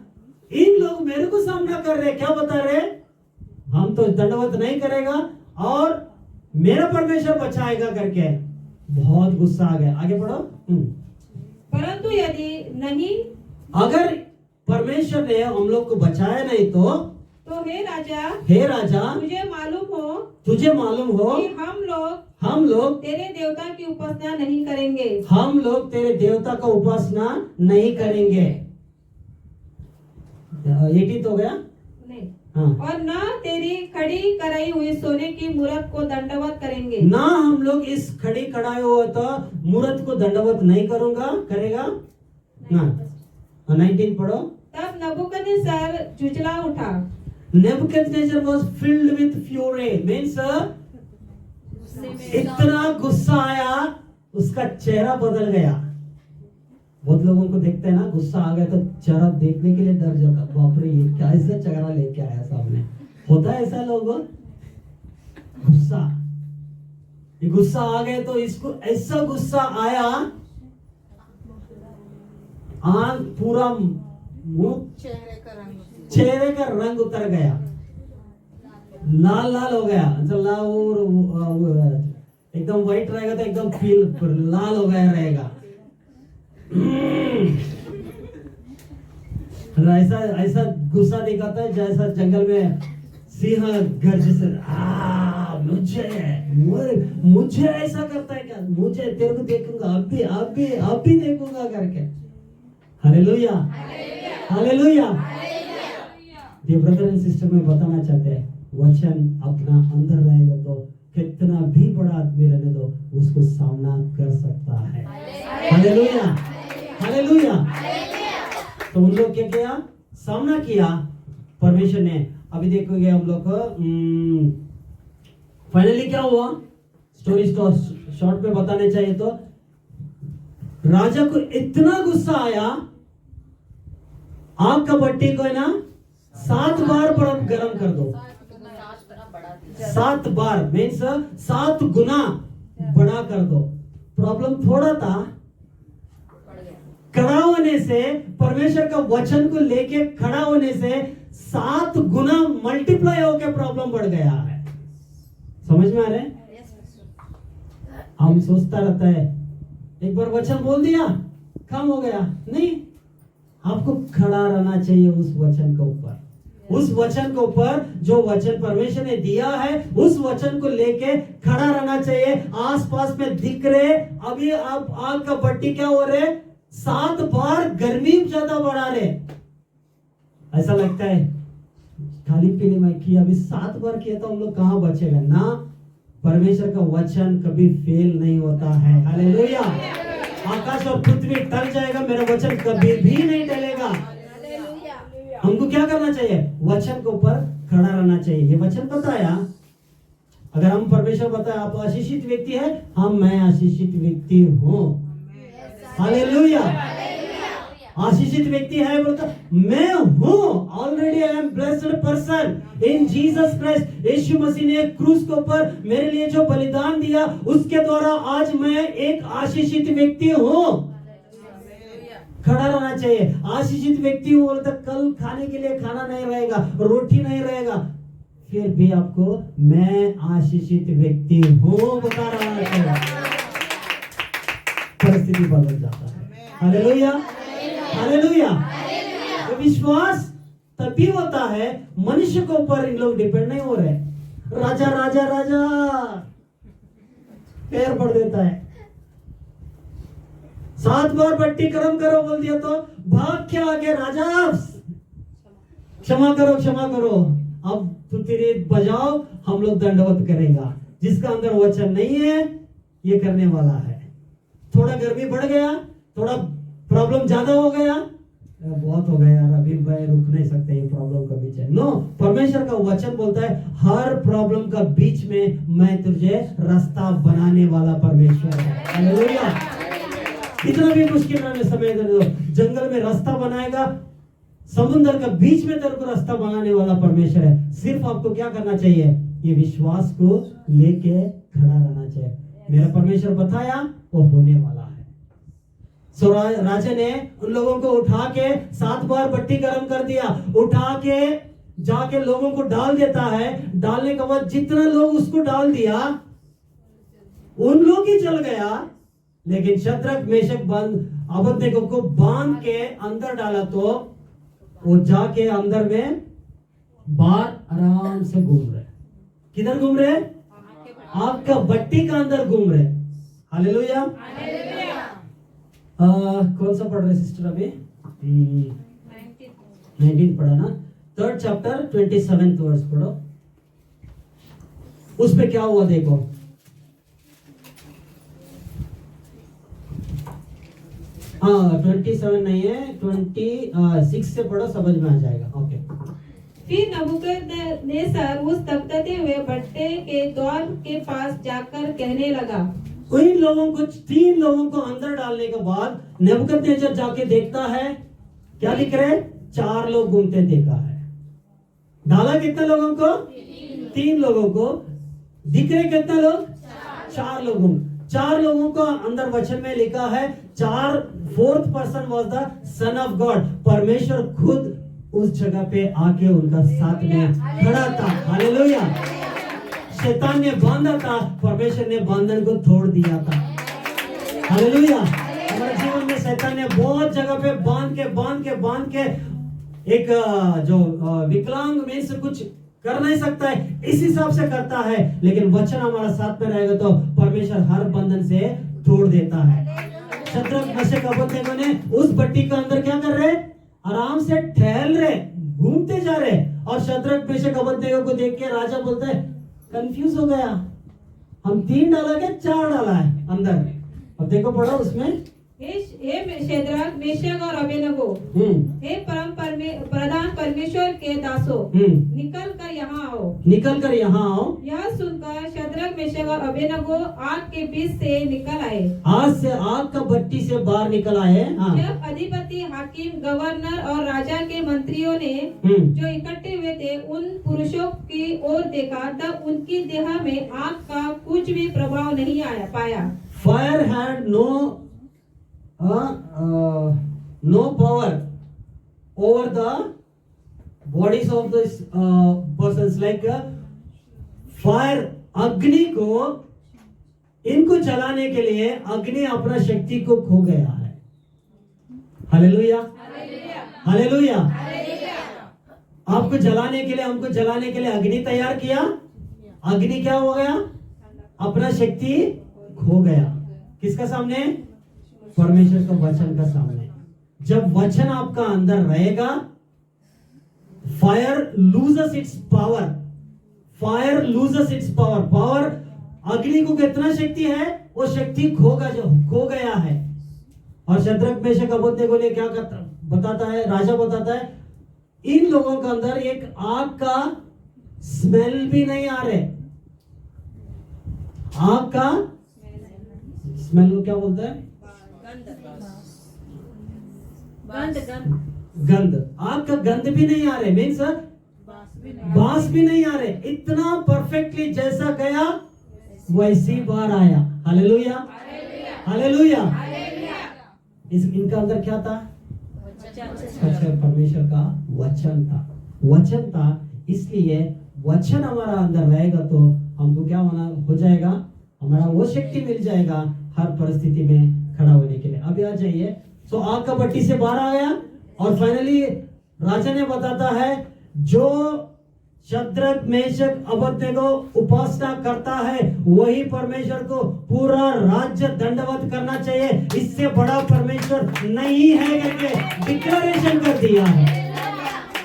इन लोग मेरे को सामना कर रहे, क्या बता रहे? हम तो दंडवत नहीं करेगा और मेरा परमेश्वर बचाएगा करके। बहुत गुस्सा आ गया। आगे बढ़ो। परंतु यदि नहीं, अगर परमेश्वर ने हम लोग को बचाया नहीं तो हे राजा तुझे मालूम हो कि हम लोग तेरे देवता की उपासना नहीं करेंगे। हम लोग तेरे देवता का उपासना नहीं करेंगे। 18 तो गया नहीं। हाँ। और ना तेरी खड़ी कराई हुई सोने की मूरत को दंडवत करेंगे। ना हम लोग इस खड़ी कढ़ाई हुआ तो मूरत को दंडवत नहीं करेगा ना। 19 पढ़ो। तब नबूकदनेस्सर झुंझला उठा। Nebuchadnezzar was filled with fury, means इतना गुस्सा आया, उसका चेहरा बदल गया। बहुत लोगों को देखते हैं ना, गुस्सा आ गया तो चेहरा देखने के लिए डर जाता, बाप रे ये क्या ऐसा चेहरा लेके आया सामने। होता है ऐसा लोगों, गुस्सा आ गए तो इसको ऐसा गुस्सा आया, आंख पूरा मुंह चेहरे का रंग उतर गया, लाल हो गया। एकदम व्हाइट रहेगा तो एकदम लाल हो गया रहेगा। ऐसा गुस्सा दिखाता है जैसा जंगल में सिंह गर्ज से, मुझे ऐसा करता है क्या, मुझे तेरे को देखूंगा, अब भी देखूंगा करके। Hallelujah, hallelujah. ये ब्रदर एंड सिस्टर में बताना चाहते हैं, वचन अपना अंदर रहेगा तो कितना भी बड़ा आदमी रहने दो, उसको सामना कर सकता है। Hallelujah, hallelujah. तो उन लोग क्या किया? सामना किया परमेश्वर ने। अभी देखोगे हम लोग को फाइनली क्या हुआ, स्टोरी शॉर्ट में बताने चाहिए तो राजा को इतना गुस्सा आया, आग का भट्टी को है ना 7 बार पर गर्म कर दो। 7 बार मीन्स 7 गुना बड़ा कर दो। प्रॉब्लम थोड़ा था, खड़ा होने से, परमेश्वर का वचन को लेके खड़ा होने से 7 गुना मल्टीप्लाई होकर प्रॉब्लम बढ़ गया है। समझ में आ रहे? हम सोचता रहता है एक बार वचन बोल दिया काम हो गया, नहीं, आपको खड़ा रहना चाहिए उस वचन के ऊपर। उस वचन के ऊपर जो वचन परमेश्वर ने दिया है, उस वचन को लेके खड़ा रहना चाहिए। आसपास में दिख रहे अभी आप आग का भट्टी क्या हो रहे, 7 बार गर्मी ज्यादा बढ़ा रहे। ऐसा लगता है खाली पीने में किया, अभी 7 बार किया तो हम लोग कहां बचेगा ना। परमेश्वर का वचन कभी फेल नहीं होता है। हालेलुया। आकाश और पृथ्वी टल जाएगा, मेरा वचन कभी भी नहीं टलेगा। हमको क्या करना चाहिए? वचन के ऊपर खड़ा रहना चाहिए। ये वचन बताया, अगर हम परमेश्वर बताया आप आशीषित व्यक्ति है, मैं आशीषित व्यक्ति हूँ। हालेलुया। आशीषित व्यक्ति है बोलता मैं हूँ, already I am blessed person in Jesus Christ. यीशु मसीह ने क्रूस के ऊपर मेरे लिए जो बलिदान दिया, उसके द्वारा आज मैं एक आशीषित व्यक्ति हूँ। खड़ा रहना चाहिए। आशीषित व्यक्ति हो बोलता कल खाने के लिए खाना नहीं रहेगा, रोटी नहीं रहेगा, फिर भी आपको मैं आशीषित व्यक्ति हूँ बता रहा है। परिस्थिति बदल जाता है। Hallelujah, hallelujah. विश्वास तभी होता है मनुष्य के ऊपर इन लोग डिपेंड नहीं हो रहे। राजा राजा राजा पैर पड़ देता है, 7 बार बट्टी कर्म करो बोल दिया तो भाग के आगे राजा क्षमा करो, अब तू तेरे बजाओ, हम लोग दंडवत करेगा। जिसका अंदर वचन नहीं है ये करने वाला है। थोड़ा गर्मी बढ़ गया, थोड़ा प्रॉब्लम ज्यादा हो गया, बहुत हो गया यार, अभी मैं रुक नहीं सकते ये प्रॉब्लम का बीच है। नो, परमेश्वर का वचन बोलता है हर प्रॉब्लम का बीच में मैं तुझे रास्ता बनाने वाला परमेश्वर है। हालेलुया। कितना भी मुश्किल समय दो, जंगल में रास्ता बनाएगा, समुद्र का बीच में तेरे को रास्ता बनाने वाला परमेश्वर है। सिर्फ आपको क्या करना चाहिए, ये विश्वास को लेके खड़ा रहना चाहिए। मेरा परमेश्वर बताया वो होने वाला है। सो राजा ने उन लोगों को उठा के 7 बार बट्टी गर्म कर दिया, उठा के जाके लोगों को डाल देता है। डालने के बाद जितना लोग उसको डाल दिया उन लोग ही जल गया, लेकिन शद्रक मेशक अबेदनगो को बांध के अंदर डाला तो वो जाके अंदर में बाहर आराम से घूम रहे। किधर घूम रहे? आपका बट्टी का अंदर घूम रहे। हालेलुया। कौन सा पढ़ रहे सिस्टर अभी? 19 पढ़ा ना। 3rd चैप्टर 27th वर्स पढ़ो। उस पे क्या हुआ देखो। हाँ 27 नहीं है, 26 से पढ़ो, समझ में आ जाएगा। ओके। फिर नबूकदनेस्सर उस तकते हुए भट्टे के द्वार के पास जाकर कहने लगा। इन लोगों को 3 लोगों को अंदर डालने के बाद नबूकदनेस्सर जाके देखता है, क्या दिख रहे? 4 लोग घूमते देखा है। डाला कितने लोगों को? 3 लोगों को। दिख रहे कितने लोग? 4 लोगों। 4 लोगों को अंदर वचन में लिखा है 4th person was the son of God. परमेश्वर खुद उस जगह पे आके उनका साथ में खड़ा था। हालेलुया। शैतान ने बांधा था, परमेश्वर ने बंधन को तोड़ दिया था। हालेलुया। हमारे जीवन में शैतान ने बहुत जगह पे बांध के एक जो विकलांग में से कुछ कर नहीं सकता है, इस हिसाब से करता है, लेकिन वचन हमारा साथ में रहेगा तो परमेश्वर हर बंधन से तोड़ देता है। शद्रक मेशक अबेदनगो ने उस भट्टी के अंदर क्या कर रहे? आराम से टहल रहे, घूमते जा रहे। और शद्रक मेशक अबेदनगो को देख के राजा बोलता है, कंफ्यूज हो गया, हम 3 डाला के 4 डाला है अंदर। और देखो पढ़ो उसमें, हे शद्रक मेशक और अबेदनगो, हे प्रधान परमेश्वर के दासों, निकल कर यहाँ आओ। यह सुनकर शद्रक मेशक और अबेदनगो आग के बीच से निकल आए। आग का भट्टी से बाहर निकल आए। हाँ। जब अधिपति, हाकिम, गवर्नर और राजा के मंत्रियों ने जो इकट्ठे हुए थे उन पुरुषों की ओर देखा, तब उनकी देह में आग का कुछ भी प्रभाव नहीं पाया। Fire had no power over the bodies of this persons, like fire, अग्नि को, इनको जलाने के लिए अग्नि अपना शक्ति को खो गया है। हालेलुया। हालेलुया। आपको जलाने के लिए, हमको जलाने के लिए अग्नि तैयार किया, अग्नि क्या हो गया? अपना शक्ति खो गया। किसका सामने? परमेश्वर का वचन का सामने। जब वचन आपका अंदर रहेगा, fire loses it's power. Fire loses it's power. Power, अग्नि को कितना शक्ति है? वो शक्ति खो गया है। और शद्रक मेशक अबेदनगो ने क्या बताता है? राजा बताता है, इन लोगों के अंदर एक आग का स्मेल भी नहीं आ रहे। आग का स्मेल को क्या बोलते हैं? गंध। आग का गंध भी नहीं आ रहे, मीन्स बांस भी नहीं आ रहे। इतना परफेक्टली जैसा गया वैसी बार आया। हालेलुया। हालेलुया। इनका अंदर क्या था? परमेश्वर का वचन था। वचन था, इसलिए वचन हमारा अंदर रहेगा तो हमको क्या हो जाएगा? हमारा वो शक्ति मिल जाएगा हर परिस्थिति में खड़ा होने के लिए। अभी आ जाइए। सो आग का भट्टी से बाहर आ गया और फाइनली राजा ने बताता है जो शद्रक मेशक अबेदnego उपासना करता है वही परमेश्वर को पूरा राज्य दंडवत करना चाहिए, इससे बड़ा परमेश्वर नहीं है करके डिक्लेरेशन कर दिया है।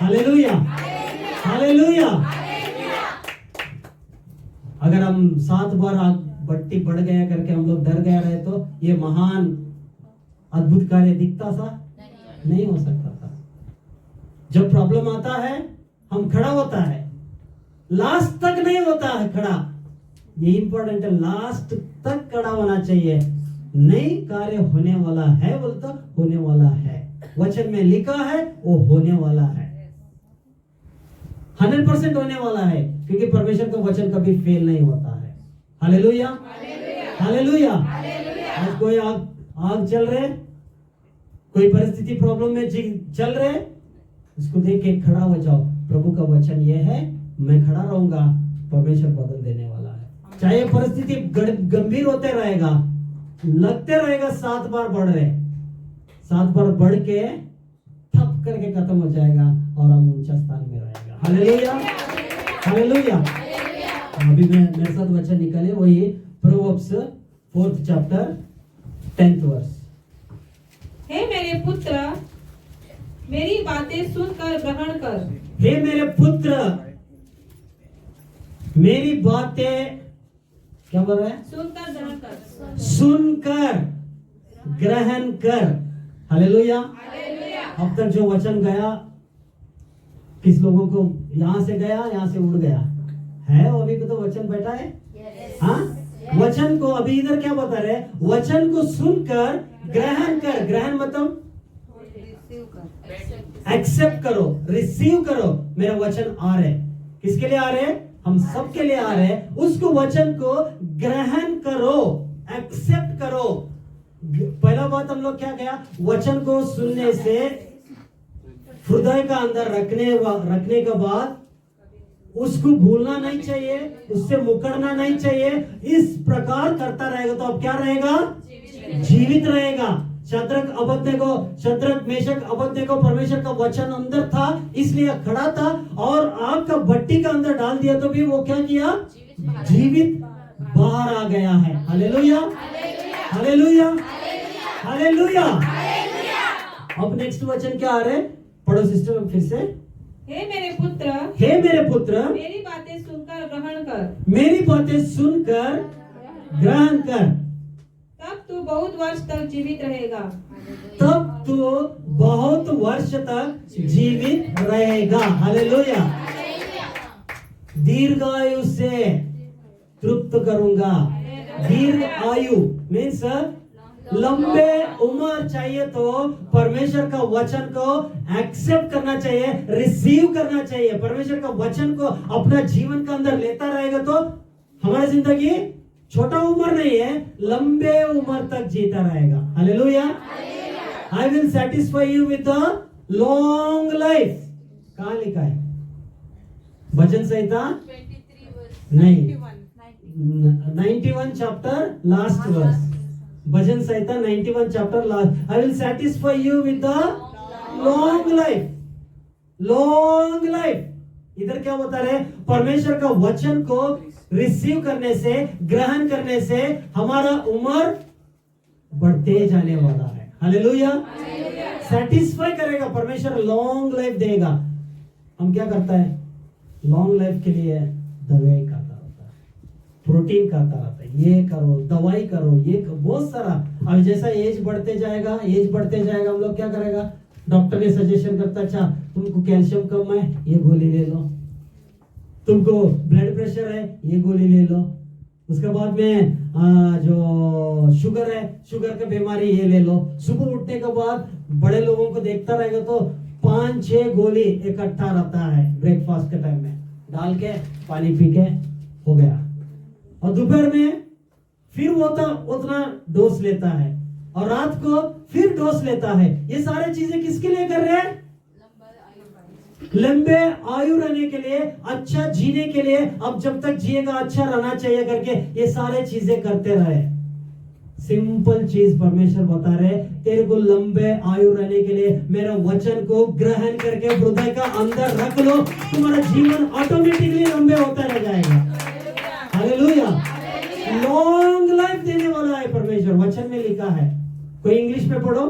Hallelujah, hallelujah. अगर हम 7 बार आग बट्टी बढ़ गया करके हम लोग डर गए रहे तो ये महान अद्भुत कार्य दिखता था? नहीं हो सकता था। जब प्रॉब्लम आता है हम खड़ा होता है, लास्ट तक नहीं होता है खड़ा। ये इंपॉर्टेंट है, लास्ट तक खड़ा होना चाहिए। नहीं कार्य होने वाला है बोलता, होने वाला है, वचन में लिखा है वो होने वाला है, 100% होने वाला है, क्योंकि परमेश्वर का वचन कभी फेल नहीं होता है। Hallelujah, hallelujah. आज कोई आग चल रहे, कोई परिस्थिति प्रॉब्लम में चल रहे, इसको देख के खड़ा हो जाओ। प्रभु का वचन ये है, मैं खड़ा रहूंगा, परमेश्वर बदल देने वाला है। चाहे परिस्थिति गंभीर होते रहेगा, लगते रहेगा 7 बार बढ़ रहे, 7 बार बढ़ के ठप करके खत्म हो जाएगा और हम ऊंचा स्थान में रहेगा। Hallelujah, hallelujah. अभी मेरे साथ वचन निकाले, वही proverbs 4th chapter 10th verse. हे मेरे पुत्र, मेरी बातें सुनकर ग्रहण कर। हे मेरे पुत्र, मेरी बातें क्या बोल रहा है? सुनकर ग्रहण कर। सुनकर ग्रहण कर। हालेलुया। हालेलुया। अब तक जो वचन गया, किस लोगों को यहां से गया, यहां से उड़ गया है? वो अभी तो वचन बैठा है। हाँ, वचन को अभी इधर क्या बता रहे? वचन को सुनकर ग्रहण कर। ग्रहण मतलब एक्सेप्ट करो, रिसीव करो। मेरा वचन आ रहे, किसके लिए आ रहे? हम सब के लिए आ रहे हैं। उसको वचन को ग्रहण करो, एक्सेप्ट करो। पहला बात हम लोग क्या किया? वचन को सुनने से हृदय का अंदर रखने के बाद उसको भूलना नहीं चाहिए, उससे मुकरना नहीं चाहिए। इस प्रकार करता रहेगा तो अब क्या रहेगा? जीवित रहेगा। शद्रक मेशक अबेदnego परमेश्वर का वचन अंदर था, इसलिए खड़ा था, और आग का भट्टी का अंदर डाल दिया तो भी वो क्या किया? जीवित बाहर आ गया है। Hallelujah, hallelujah, hallelujah. अब नेक्स्ट वचन क्या आ रहे? पढ़ो सिस्टर फिर से। हे मेरे पुत्र, हे मेरे पुत्र, मेरी बातें सुनकर ग्रहण कर। मेरी बातें सुनकर ग्रहण कर, तब तू बहुत वर्ष तक जीवित रहेगा। तब तू बहुत वर्ष तक जीवित रहेगा। हालेलुया। दीर्घ आयु से तृप्त करूंगा। दीर्घ आयु मीन्स लंबे उम्र चाहिए तो परमेश्वर का वचन को एक्सेप्ट करना चाहिए, रिसीव करना चाहिए। परमेश्वर का वचन को अपना जीवन के अंदर लेता रहेगा तो हमारी जिंदगी छोटा उम्र नहीं है, लंबे उम्र तक जीता रहेगा। Hallelujah. I will satisfy you with the long life. कहां लिखा है? भजन संहिता नहीं, 91 चैप्टर लास्ट वर्स। भजन संहिता 91 chapter last. I will satisfy you with the long life. Long life इधर क्या बता रहे? परमेश्वर का वचन को रिसीव करने से, ग्रहण करने से हमारा उम्र बढ़ते जाने वाला है। हालेलुया। सेटिस्फाई करेगा परमेश्वर, लॉन्ग लाइफ देगा। हम क्या करता है? लॉन्ग लाइफ के लिए दवाई खाता रहता है, प्रोटीन खाता रहता है, ये करो, दवाई करो, ये बहुत सारा। अब जैसा एज बढ़ते जाएगा हम लोग क्या करेगा? डॉक्टर ने सजेशन करता, अच्छा तुमको कैल्शियम कम है, ये गोली ले लो, तुमको ब्लड प्रेशर है, ये गोली ले लो, उसके बाद में जो शुगर है, शुगर का बीमारी ये ले लो। सुबह उठने के बाद बड़े लोगों को देखता रहेगा तो 5-6 गोली इकट्ठा रहता है ब्रेकफास्ट के टाइम में, डाल के पानी पी के हो गया। और दोपहर में फिर वो उतना डोज लेता है, और रात को फिर डोज लेता है। ये सारे चीजें किसके लिए कर रहे हैं? लंबे आयु रहने के लिए, अच्छा जीने के लिए। अब जब तक जिएगा अच्छा रहना चाहिए करके ये सारे चीजें करते रहे। सिंपल चीज परमेश्वर बता रहे, तेरे को लंबे आयु रहने के लिए मेरा वचन को ग्रहण करके हृदय का अंदर रख लो, तुम्हारा जीवन ऑटोमेटिकली लंबे होता रह जाएगा। हालेलुया। लॉन्ग लाइफ देने वाला है परमेश्वर, वचन में लिखा है। कोई इंग्लिश में पढ़ो।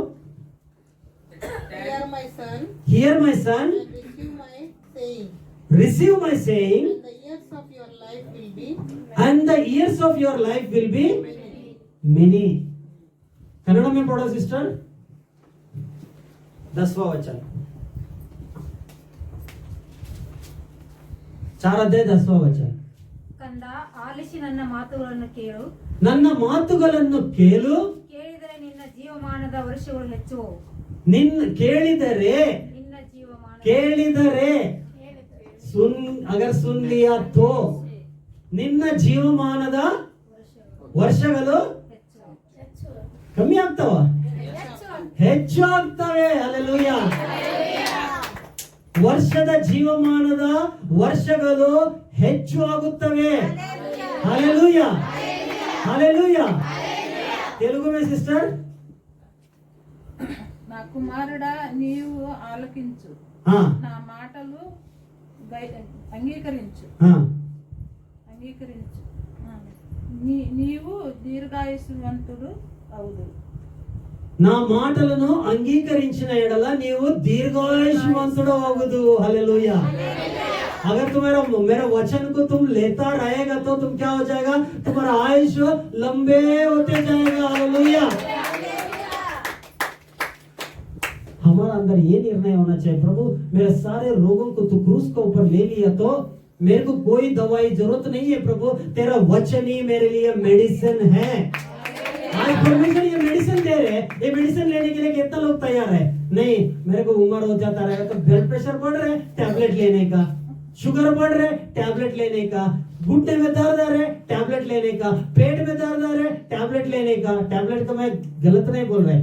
Hear my son, Hear my son, and receive my saying, receive my saying, and the years of your life will be and the years of your life will be many. Kannada में पढ़ो सिस्टर। 10वां वचन, 4 अध्याय 10वां वचन। ಕಂದ ಆಲಿಸಿ ನನ್ನ ಮಾತುಗಳನ್ನು ಕೇಳು, ನನ್ನ ಮಾತುಗಳನ್ನು ಕೇಳು, ಕೇಳಿದರೆ ನಿನ್ನ ಜೀವಮಾನದ ವರ್ಷಗಳು ಹೆಚ್ಚುವವು. ಕೇಳಿದರೆ ನಿನ್ನ ಜೀವಮಾನ ಕೇಳಿದರೆ ಸುನ್ ಅಗರ್ ಸುನ್ ಲಿಯಾ ತೋ ನಿನ್ನ ಜೀವಮಾನದ ವರ್ಷಗಳು ಕಮ್ಮಿ ಆಗ್ತಾವ, ಹೆಚ್ಚು ಆಗ್ತವೆ. ಹಲ್ಲೆಲೂಯಾ. ವರ್ಷದ ಜೀವಮಾನದ ವರ್ಷಗಳು ಹೆಚ್ಚು ಆಗುತ್ತವೆ. Hallelujah, hallelujah. तेलुगु में सिस्टर। నా కుమారుడా నీవు ఆలకించు, हाँ నా మాటలు అంగీకరించు, हाँ అంగీకరించు. నీవు దీర్ఘాయుష్మంతుడు అవుదు. నా మాటలను అంగీకరించిన ఎడల నీవు దీర్ఘాయుష్మంతుడు అవ్వదు। हालेलुया। अगर तुम्हारा मेरा वचन को तुम लेता रहेगा तो तुम क्या हो जाएगा, तुम्हारा आयुष लंबे होते जाएगा। हालेलुया। हमारा अंदर ये निर्णय होना चाहिए, प्रभु मेरे सारे रोगों को तू क्रूस के ऊपर ले लिया तो मेरे को कोई दवाई जरूरत नहीं है। प्रभु तेरा वचन ही मेरे लिए मेडिसिन है। आज परमेश्वर ये मेडिसिन दे रहे, ये मेडिसिन लेने के लिए कितना लोग तैयार है? नहीं, मेरे को उम्र हो जाता रहेगा तो ब्लड प्रेशर बढ़ रहा है, टैबलेट लेने का, शुगर बढ़ रहे, टैबलेट लेने का, घुटने में दर्द आ रहे, टैबलेट लेने का, पेट में दर्द आ रहे, टैबलेट लेने का। टैबलेट तो मैं गलत नहीं बोल रहा,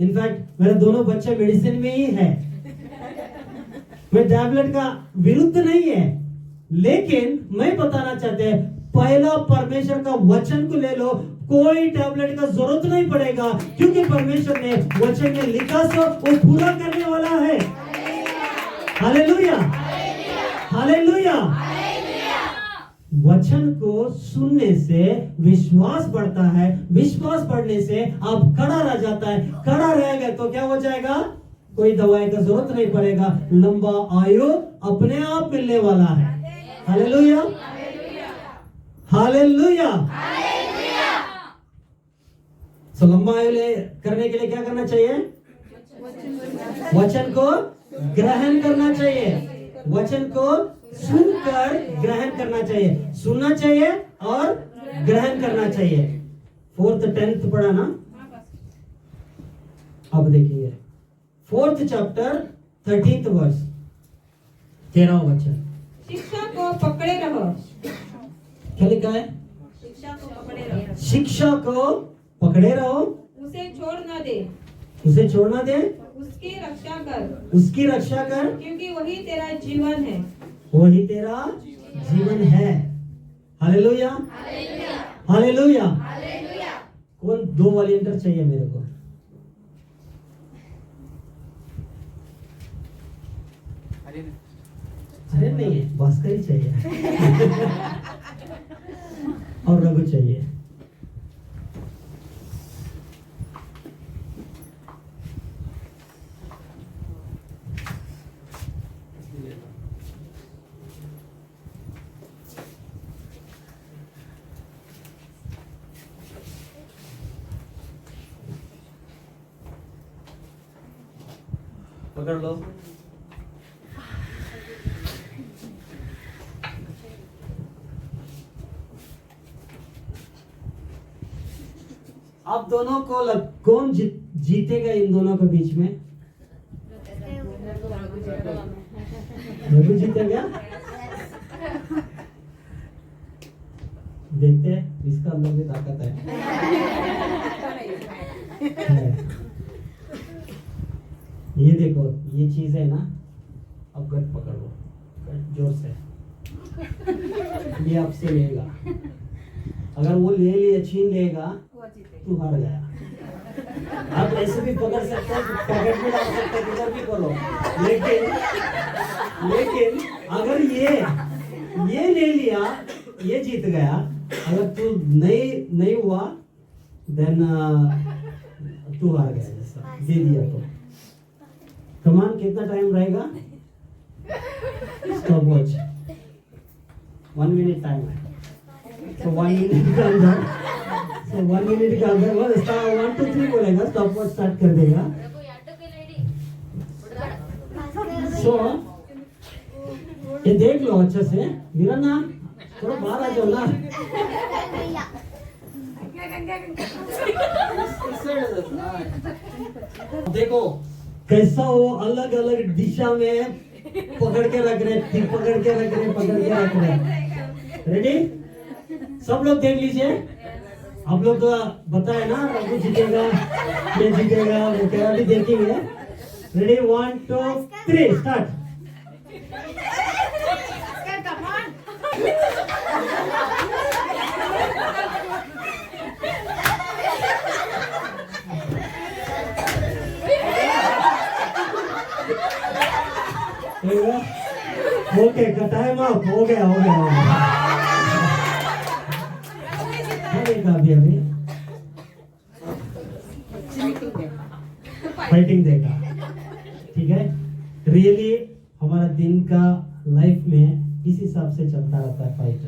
इनफैक्ट मेरे दोनों बच्चे मेडिसिन में ही है। मैं टैबलेट का विरुद्ध नहीं है, लेकिन मैं बताना चाहते पहला परमेश्वर का वचन को ले लो, कोई टैबलेट का जरूरत नहीं पड़ेगा, क्योंकि परमेश्वर ने वचन में लिखा सो वो पूरा करने वाला है। Hallelujah, hallelujah. वचन को सुनने से विश्वास बढ़ता है, विश्वास बढ़ने से आप खड़ा रह जाता है, खड़ा रहेगा तो क्या हो जाएगा, कोई दवाई का जरूरत नहीं पड़ेगा, लंबा आयु अपने आप मिलने वाला है। Hallelujah, hallelujah. तो लंबा आयु करने के लिए क्या करना चाहिए, वचन को ग्रहण करना चाहिए, वचन को सुनकर ग्रहण करना चाहिए, सुनना चाहिए और ग्रहण करना चाहिए। 4th 10th पढ़ा ना। अब देखिए 4th चैप्टर 13th वर्स, 13वां वचन। शिक्षा को पकड़े रहो, क्या लिखा है? शिक्षा को पकड़े रहो, शिक्षा को पकड़े रहो, उसे छोड़ न दे, उसे छोड़ना दे, उसकी रक्षा कर, उसकी रक्षा कर, क्योंकि वही तेरा जीवन है। वही तेरा जीवन है। Hallelujah, hallelujah. कौन 2 वॉलंटियर चाहिए मेरे को? अरे नहीं है, भास्कर ही चाहिए और रघु चाहिए। पकड़ लो। आप दोनों को कौन जीतेगा इन दोनों के बीच में? रघु जीतेगा। देखते हैं इसका अंदर में ताकत है। ये देखो, ये चीज है ना, अब गट पकड़ लो, गट जोर से, ये आपसे लेगा। अगर वो ले लिया छीन लेगा वो जीते तू हार गया। आप ऐसे भी पकड़ सकते हो, पॉकेट में डाल सकते हो, किधर भी करो, लेकिन अगर ये ले लिया, ये जीत गया। अगर तू नहीं हुआ देन तू हार गया, जैसा दे दिया तो। कमान कितना टाइम रहेगा? स्टॉप वॉच 1 मिनट टाइम है, तो 1 मिनट के अंदर 1 मिनट के अंदर वो 1 2 3 बोलेगा, स्टॉप वॉच स्टार्ट कर देगा। सो ये देख लो अच्छे से, मेरा ना थोड़ा बाहर आ जाओ ना। देखो कैसा वो अलग अलग दिशा में पकड़ के रख रहे, पकड़ के रख रहे। रेडी? सब लोग देख लीजिए। आप लोग तो बताए ना रघु जीतेगा, ये जीतेगा, वो क्या भी देखेंगे। Ready 1 2 3 start. Okay time up हो गया। अभी फाइटिंग देगा, ठीक है। रियली हमारा दिन का लाइफ में इस हिसाब से चलता रहता है फाइट।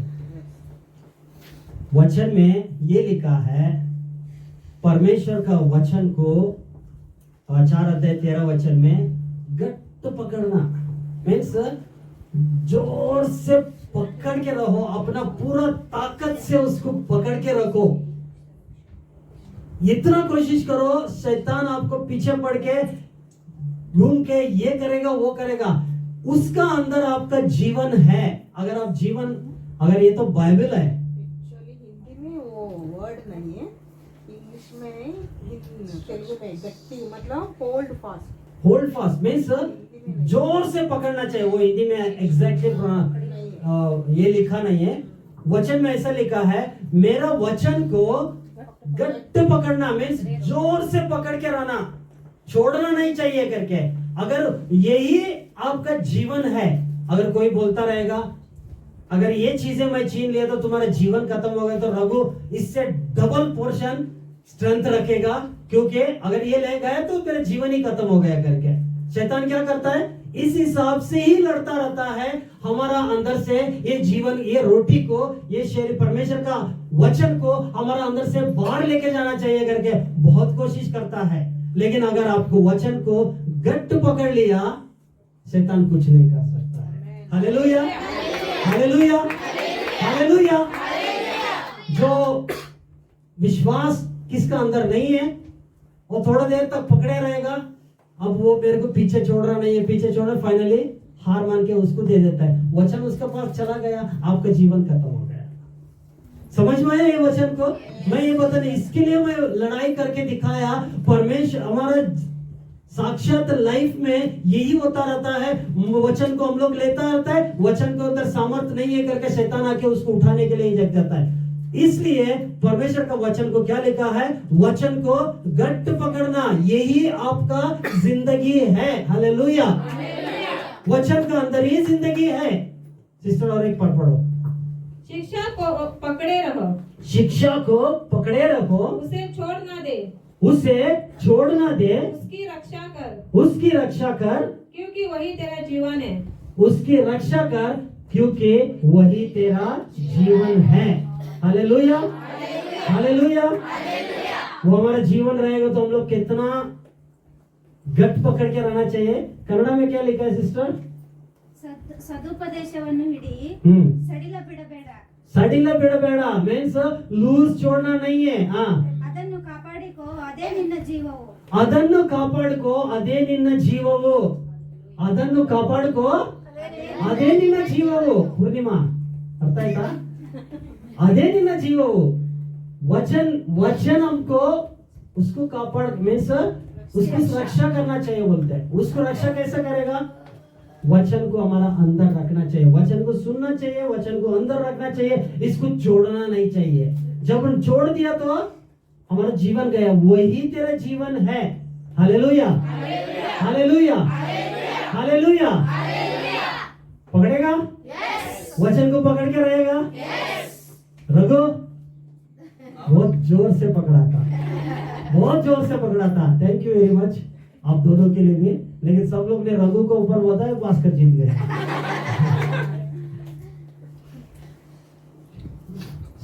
वचन में ये लिखा है, परमेश्वर का वचन को 4 अध्याय 13 वचन में गट्ट पकड़ना मीन्स जोर से पकड़ के रहो, अपना पूरा ताकत से उसको पकड़ के रखो। इतना कोशिश करो शैतान आपको पीछे पड़ के घूम के ये करेगा वो करेगा, उसका अंदर आपका जीवन है। अगर ये तो बाइबल है। एक्चुअली हिंदी में वो वर्ड नहीं है, इंग्लिश में तेलुगु में गट्टी मतलब होल्ड फास्ट मीन्स जोर से पकड़ना चाहिए। वो हिंदी में एग्जैक्टली ये लिखा नहीं है, वचन में ऐसा लिखा है, मेरा वचन को गट्ट पकड़ना मीन्स जोर से पकड़ के रहना, छोड़ना नहीं चाहिए करके। अगर यही आपका जीवन है, अगर कोई बोलता रहेगा अगर ये चीजें मैं छीन लिया तो तुम्हारा जीवन खत्म हो गया, तो रघु इससे डबल पोर्शन स्ट्रेंथ रखेगा, क्योंकि अगर ये ले गया तो मेरा जीवन ही खत्म हो गया करके। शैतान क्या करता है? इस हिसाब से ही लड़ता रहता है हमारा अंदर से ये जीवन, ये रोटी को, ये शरीर, परमेश्वर का वचन को हमारा अंदर से बाहर लेके जाना चाहिए करके बहुत कोशिश करता है। लेकिन अगर आपको वचन को गट्ट पकड़ लिया, शैतान कुछ नहीं कर सकता है। Hallelujah, hallelujah, hallelujah. जो विश्वास किसका अंदर नहीं है, वो थोड़ा देर तक पकड़े रहेगा, अब वो मेरे को पीछे छोड़ रहा नहीं है, पीछे छोड़ रहा, फाइनली हार मान के उसको दे देता है। वचन उसके पास चला गया, आपका जीवन खत्म हो गया। समझ में आया ये वचन को? मैं ये बता नहीं, इसके लिए मैं लड़ाई करके दिखाया। परमेश्वर हमारा साक्षात लाइफ में यही होता रहता है, वचन को हम लोग लेता रहता है, वचन के अंदर सामर्थ नहीं है करके शैतान आके उसको उठाने के लिए जग जाता है। इसलिए परमेश्वर का वचन को क्या लिखा है? वचन को गट्ट पकड़ना, यही आपका जिंदगी है। हालेलुया, वचन का अंदर ही जिंदगी है। सिस्टर और एक पढ़ो। शिक्षा को पकड़े रहो, शिक्षा को पकड़े रखो, उसे छोड़ ना दे, उसे छोड़ ना दे, उसकी रक्षा कर, उसकी रक्षा कर, क्योंकि वही तेरा जीवन है। उसकी रक्षा कर, क्योंकि वही तेरा जीवन है। Hallelujah, hallelujah. वो हमारा जीवन रहेगा तो हम लोग कितना गट पकड़ के रहना चाहिए। कन्नड़ में क्या लिखा है सिस्टर? ಸದುಪದೇಶವನ್ನು ಹಿಡಿ ಸಡಿಲ ಬಿಡಬೇಡ, सडिला बिडಬೇಡ मीन्स लूज छोड़ना नहीं है। हाँ, ಅದನ್ನು ಕಾಪಾಡಿಕೋ, ಅದೇ ನಿನ್ನ ಜೀವವು, ಅದನ್ನು ಕಾಪಾಡ್ಕೋ, ಅದೇ ನಿನ್ನ ಜೀವವು, ಅದನ್ನು ಕಾಪಾಡ್ಕೋ, ಅದೇ ನಿನ್ನ ಜೀವವು। ಪೂರ್ಣಿಮಾ ಅರ್ಥ ಆಯ್ತಾ? अदे निन्न जीवವು। वचन हमको उसको कापाड़ मीन्स उसकी रक्षा करना चाहिए बोलते हैं। उसको रक्षा कैसे करेगा? वचन को हमारा अंदर रखना चाहिए, वचन को सुनना चाहिए, वचन को अंदर रखना चाहिए, इसको छोड़ना नहीं चाहिए। जब हम छोड़ दिया तो हमारा जीवन गया, वही तेरा जीवन है। Hallelujah, hallelujah, hallelujah. पकड़ेगा, वचन को पकड़ के रहेगा। रघु बहुत जोर से पकड़ा था, बहुत जोर से पकड़ा था। थैंक यू वेरी मच आप दोनों के लिए भी। लेकिन सब लोग ने रघु को ऊपर बताया, भास्कर जीत गए।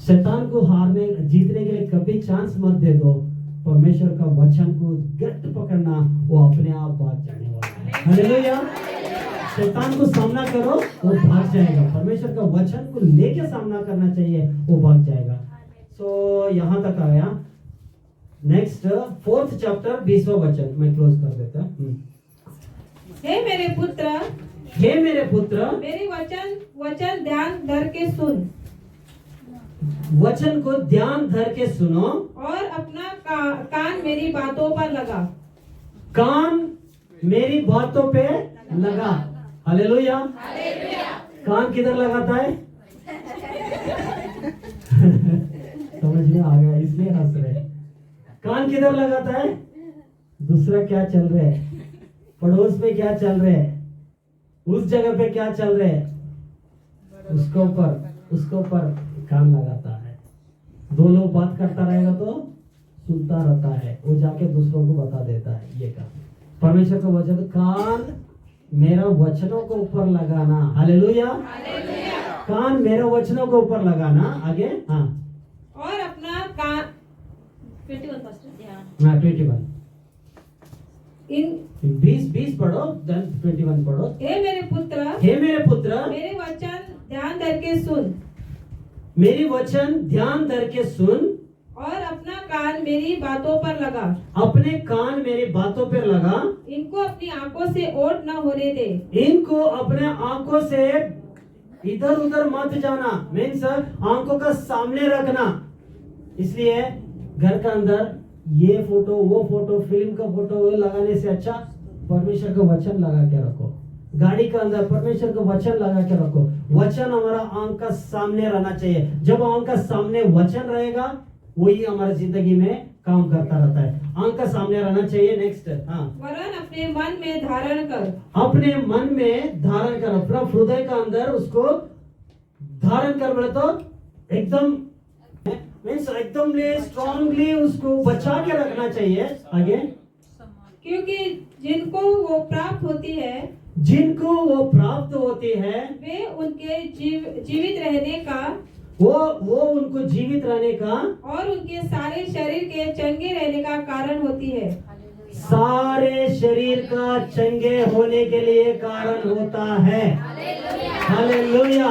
शैतान को हारने जीतने के लिए कभी चांस मत दे दो। परमेश्वर का वचन को गट्ट पकड़ना, वो अपने आप भाग जाने वाला है। हालेलुया। शैतान को सामना करो, वो भाग जाएगा। परमेश्वर का वचन को लेके सामना करना चाहिए, वो भाग जाएगा। सो यहां तक आया। नेक्स्ट 4th चैप्टर 20वां वचन मैं क्लोज कर देता हूं। हे मेरे पुत्र, हे मेरे पुत्र, मेरे वचन ध्यान धर के सुन वचन को ध्यान धर के सुनो और अपना कान मेरी बातों पर लगा। कान मेरी बातों पे लगा। हालेलुया। कान किधर लगाता है? समझ में आ गया, इसलिए हंस रहे। कान किधर लगाता है? दूसरा क्या चल रहा है, पड़ोस में क्या चल रहा है, उस जगह पे क्या चल रहा है, उसके ऊपर कान लगाता है। दो लोग बात करता रहेगा तो सुनता रहता है, वो जाके दूसरों को बता देता है। ये काम परमेश्वर का वचन, कान मेरा वचनों के ऊपर लगाना। हालेलुया। कान मेरे वचनों के ऊपर लगाना। आगे हाँ, और अपना कान 21 इन 20 पढ़ो, 21 पढ़ो। हे मेरे पुत्र, मेरे वचन ध्यान धर के सुन, मेरी वचन ध्यान धर के सुन और अपना कान मेरी बातों पर लगा। अपने कान मेरी बातों पर लगा। इनको अपनी आंखों से ओट न होने दे। इनको अपने आंखों से इधर उधर मत जाना, मीन्स आंखों का सामने रखना। इसलिए घर का अंदर ये फोटो वो फोटो, फिल्म का फोटो लगाने से अच्छा परमेश्वर का वचन लगा के रखो। गाड़ी का अंदर परमेश्वर का वचन लगा के रखो। वचन हमारा आंख का सामने रहना चाहिए। जब आंख का सामने वचन रहेगा, वही हमारी जिंदगी में काम करता रहता है। आंख का सामने रहना चाहिए। नेक्स्ट हाँ, वरन अपने मन में धारण कर। अपने मन में धारण कर, अपना हृदय का अंदर उसको धारण कर। बोले तो एकदम मीन्स एकदम स्ट्रांगली उसको बचा के रखना चाहिए। आगे, क्योंकि जिनको वो प्राप्त होती है वे उनके जीवित रहने का, वो उनको जीवित रहने का और उनके सारे शरीर के चंगे रहने का कारण होती है। सारे शरीर का चंगे होने के लिए कारण होता है। हालेलुया।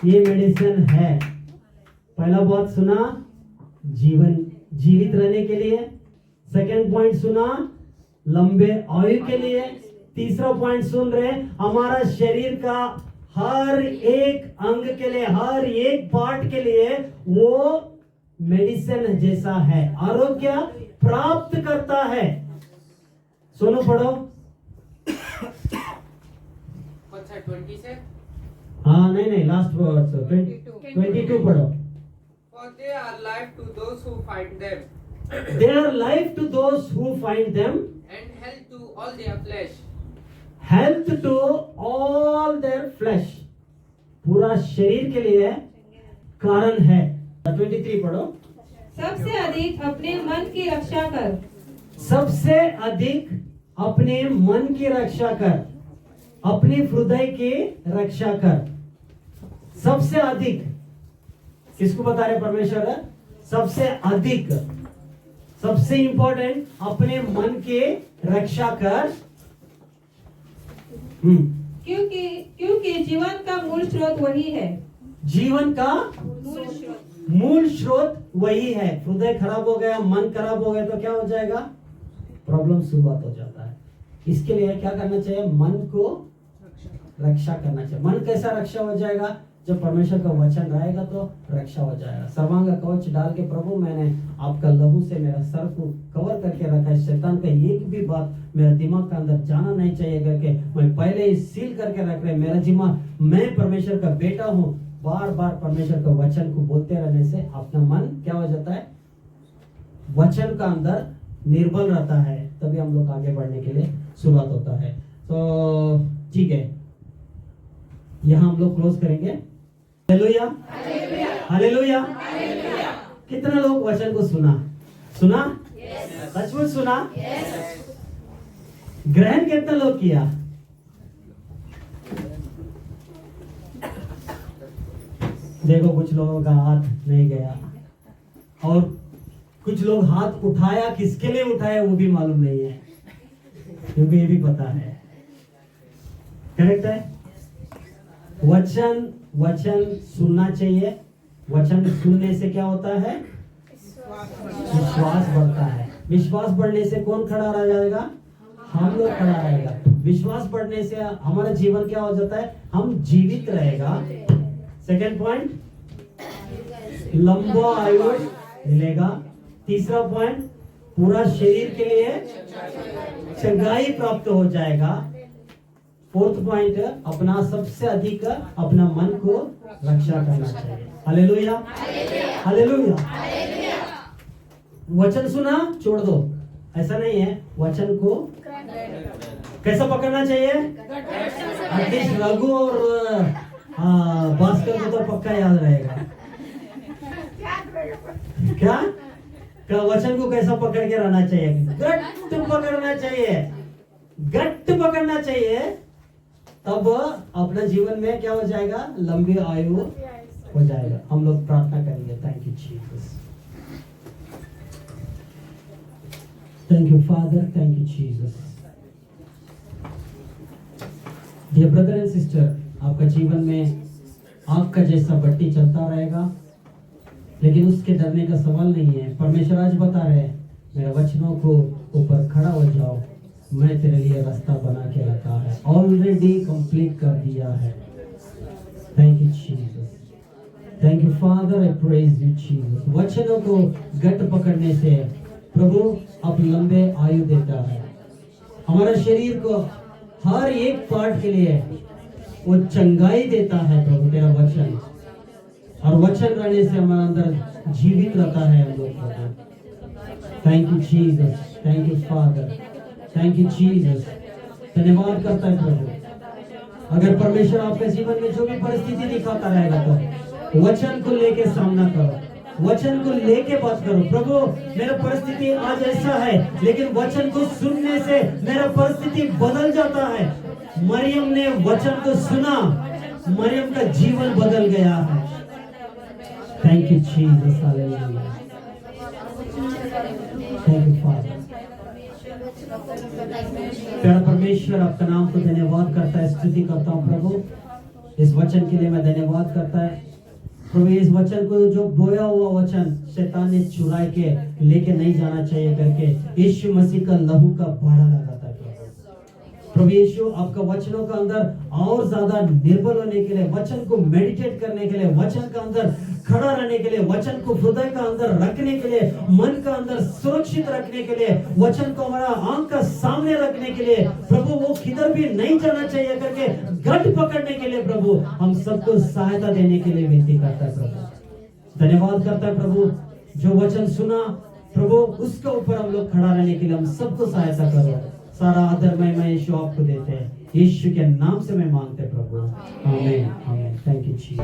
ये मेडिसिन है। पहला बात सुना, जीवित रहने के लिए। सेकंड पॉइंट सुना, लंबे आयु के लिए। तीसरा पॉइंट सुन रहे, हमारा शरीर का हर एक अंग के लिए, हर एक पार्ट के लिए वो मेडिसिन जैसा है, आरोग्य प्राप्त करता है। सुनो पढ़ो। 20 से हाँ नहीं लास्ट वर्ड 22 पढ़ो। For they are life to those who find them, They are life to those who find them, and health to all their flesh. health to all their flesh. पूरा शरीर के लिए कारण है। 23 पढ़ो। सबसे अधिक अपने मन की रक्षा कर। सबसे अधिक अपने मन की रक्षा कर, अपने हृदय की रक्षा कर। सबसे अधिक किसको बता रहे परमेश्वर है? सबसे अधिक, सबसे इंपॉर्टेंट, अपने मन की रक्षा कर। क्योंकि जीवन का मूल स्रोत वही है। जीवन का मूल स्रोत वही है। हृदय खराब हो गया, मन खराब हो गया तो क्या हो जाएगा? प्रॉब्लम शुरुआत हो जाता है। इसके लिए क्या करना चाहिए? मन को रक्षा करना चाहिए। मन कैसा रक्षा हो जाएगा? जब परमेश्वर का वचन रहेगा तो रक्षा हो जाएगा। सर्वांग कवच डाल के प्रभु मैंने आपका लहू से मेरा सर को कवर करके रखा है, शैतान का एक भी बात मेरा दिमाग का अंदर जाना नहीं चाहिए करके मैं पहले ही सील करके रख रहे। मेरा दिमाग, मैं परमेश्वर का बेटा हूँ। बार बार परमेश्वर का वचन को बोलते रहने से अपना मन क्या हो जाता है, वचन का अंदर निर्बल रहता है, तभी हम लोग आगे बढ़ने के लिए शुरुआत होता है। तो ठीक है, यहाँ हम लोग क्लोज करेंगे। Hallelujah, hallelujah. कितना लोग वचन को सुना? सचमुच सुना? ग्रहण कितना लोग किया? देखो कुछ लोगों का हाथ नहीं गया, और कुछ लोग हाथ उठाया, किसके लिए उठाया वो भी मालूम नहीं है, क्योंकि ये भी पता है। करेक्ट है? वचन सुनना चाहिए। वचन सुनने से क्या होता है? विश्वास बढ़ता है। विश्वास बढ़ने से कौन खड़ा रह जाएगा? हम लोग खड़ा रहेगा। विश्वास बढ़ने से हमारा जीवन क्या हो जाता है? हम जीवित रहेगा। सेकेंड पॉइंट, लंबा आयु मिलेगा। तीसरा पॉइंट, पूरा शरीर के लिए चंगाई प्राप्त हो जाएगा। फोर्थ पॉइंट, अपना सबसे अधिक अपना मन को रक्षा करना चाहिए। Hallelujah, hallelujah. वचन सुना छोड़ दो, ऐसा नहीं है। वचन को कैसा पकड़ना चाहिए? एटलीस्ट रघु और भास्कर को तो पक्का याद रहेगा। क्या वचन को कैसा पकड़ के रहना चाहिए? गट्ट पकड़ना चाहिए, गट्ट पकड़ना चाहिए। तब अपना जीवन में क्या हो जाएगा? लंबी आयु हो जाएगा। हम लोग प्रार्थना करेंगे। Thank you Jesus, thank you father, thank you Jesus. Dear brother and sister, आपका जीवन में आग का जैसा बत्ती चलता रहेगा, लेकिन उसके डरने का सवाल नहीं है। परमेश्वर आज बता रहे हैं, मेरे वचनों को ऊपर खड़ा हो जाओ, मैं तेरे लिए रास्ता बना के रखा है, ऑलरेडी कंप्लीट कर दिया है। Thank you Jesus, thank you father, I praise you Jesus. वचनों को गट पकड़ने से प्रभु अब लंबे आयु देता है। हमारा शरीर को हर एक पार्ट के लिए वो चंगाई देता है प्रभु तेरा वचन, और वचन रहने से हमारे अंदर जीवित रहता है हम लोग। Thank you Jesus, thank you father, thank you Jesus. धन्यवाद करता है प्रभु। अगर परमेश्वर आपके जीवन में जो भी परिस्थिति दिखाता रहेगा तो वचन को लेके सामना करो, वचन को लेके बात करो। प्रभु मेरा परिस्थिति आज ऐसा है, लेकिन वचन को सुनने से मेरा परिस्थिति बदल जाता है। मरियम ने वचन को सुना, मरियम का जीवन बदल गया है। Thank you Jesus, hallelujah. Thank you father. प्यारा परमेश्वर, आपका नाम को धन्यवाद करता है, स्तुति करता हूँ प्रभु। इस वचन के लिए मैं धन्यवाद करता है प्रभु। इस वचन को जो बोया हुआ वचन शैतान ने चुरा के लेके नहीं जाना चाहिए करके यीशु मसीह का लहू का बाड़ा लगाता है प्रभु यीशु। आपका वचनों का अंदर और ज्यादा निर्बल होने के लिए, वचन को मेडिटेट करने के लिए, वचन का अंदर खड़ा रहने के लिए, वचन को हृदय का अंदर रखने के लिए, मन का अंदर सुरक्षित रखने के लिए, वचन को हमारा आंख का सामने रखने के लिए प्रभु, वो किधर भी नहीं जाना चाहिए करके गठ पकड़ने के लिए प्रभु हम सबको सहायता देने के लिए विनती करता है प्रभु। धन्यवाद करता है प्रभु, जो वचन सुना प्रभु उसके ऊपर हम लोग खड़ा रहने के लिए हम सबको सहायता करो। सारा आदर मैं यीशु आपको देते हैं, यीशु के नाम से मैं मांगते प्रभु, आमीन, आमीन। Thank you Jesus.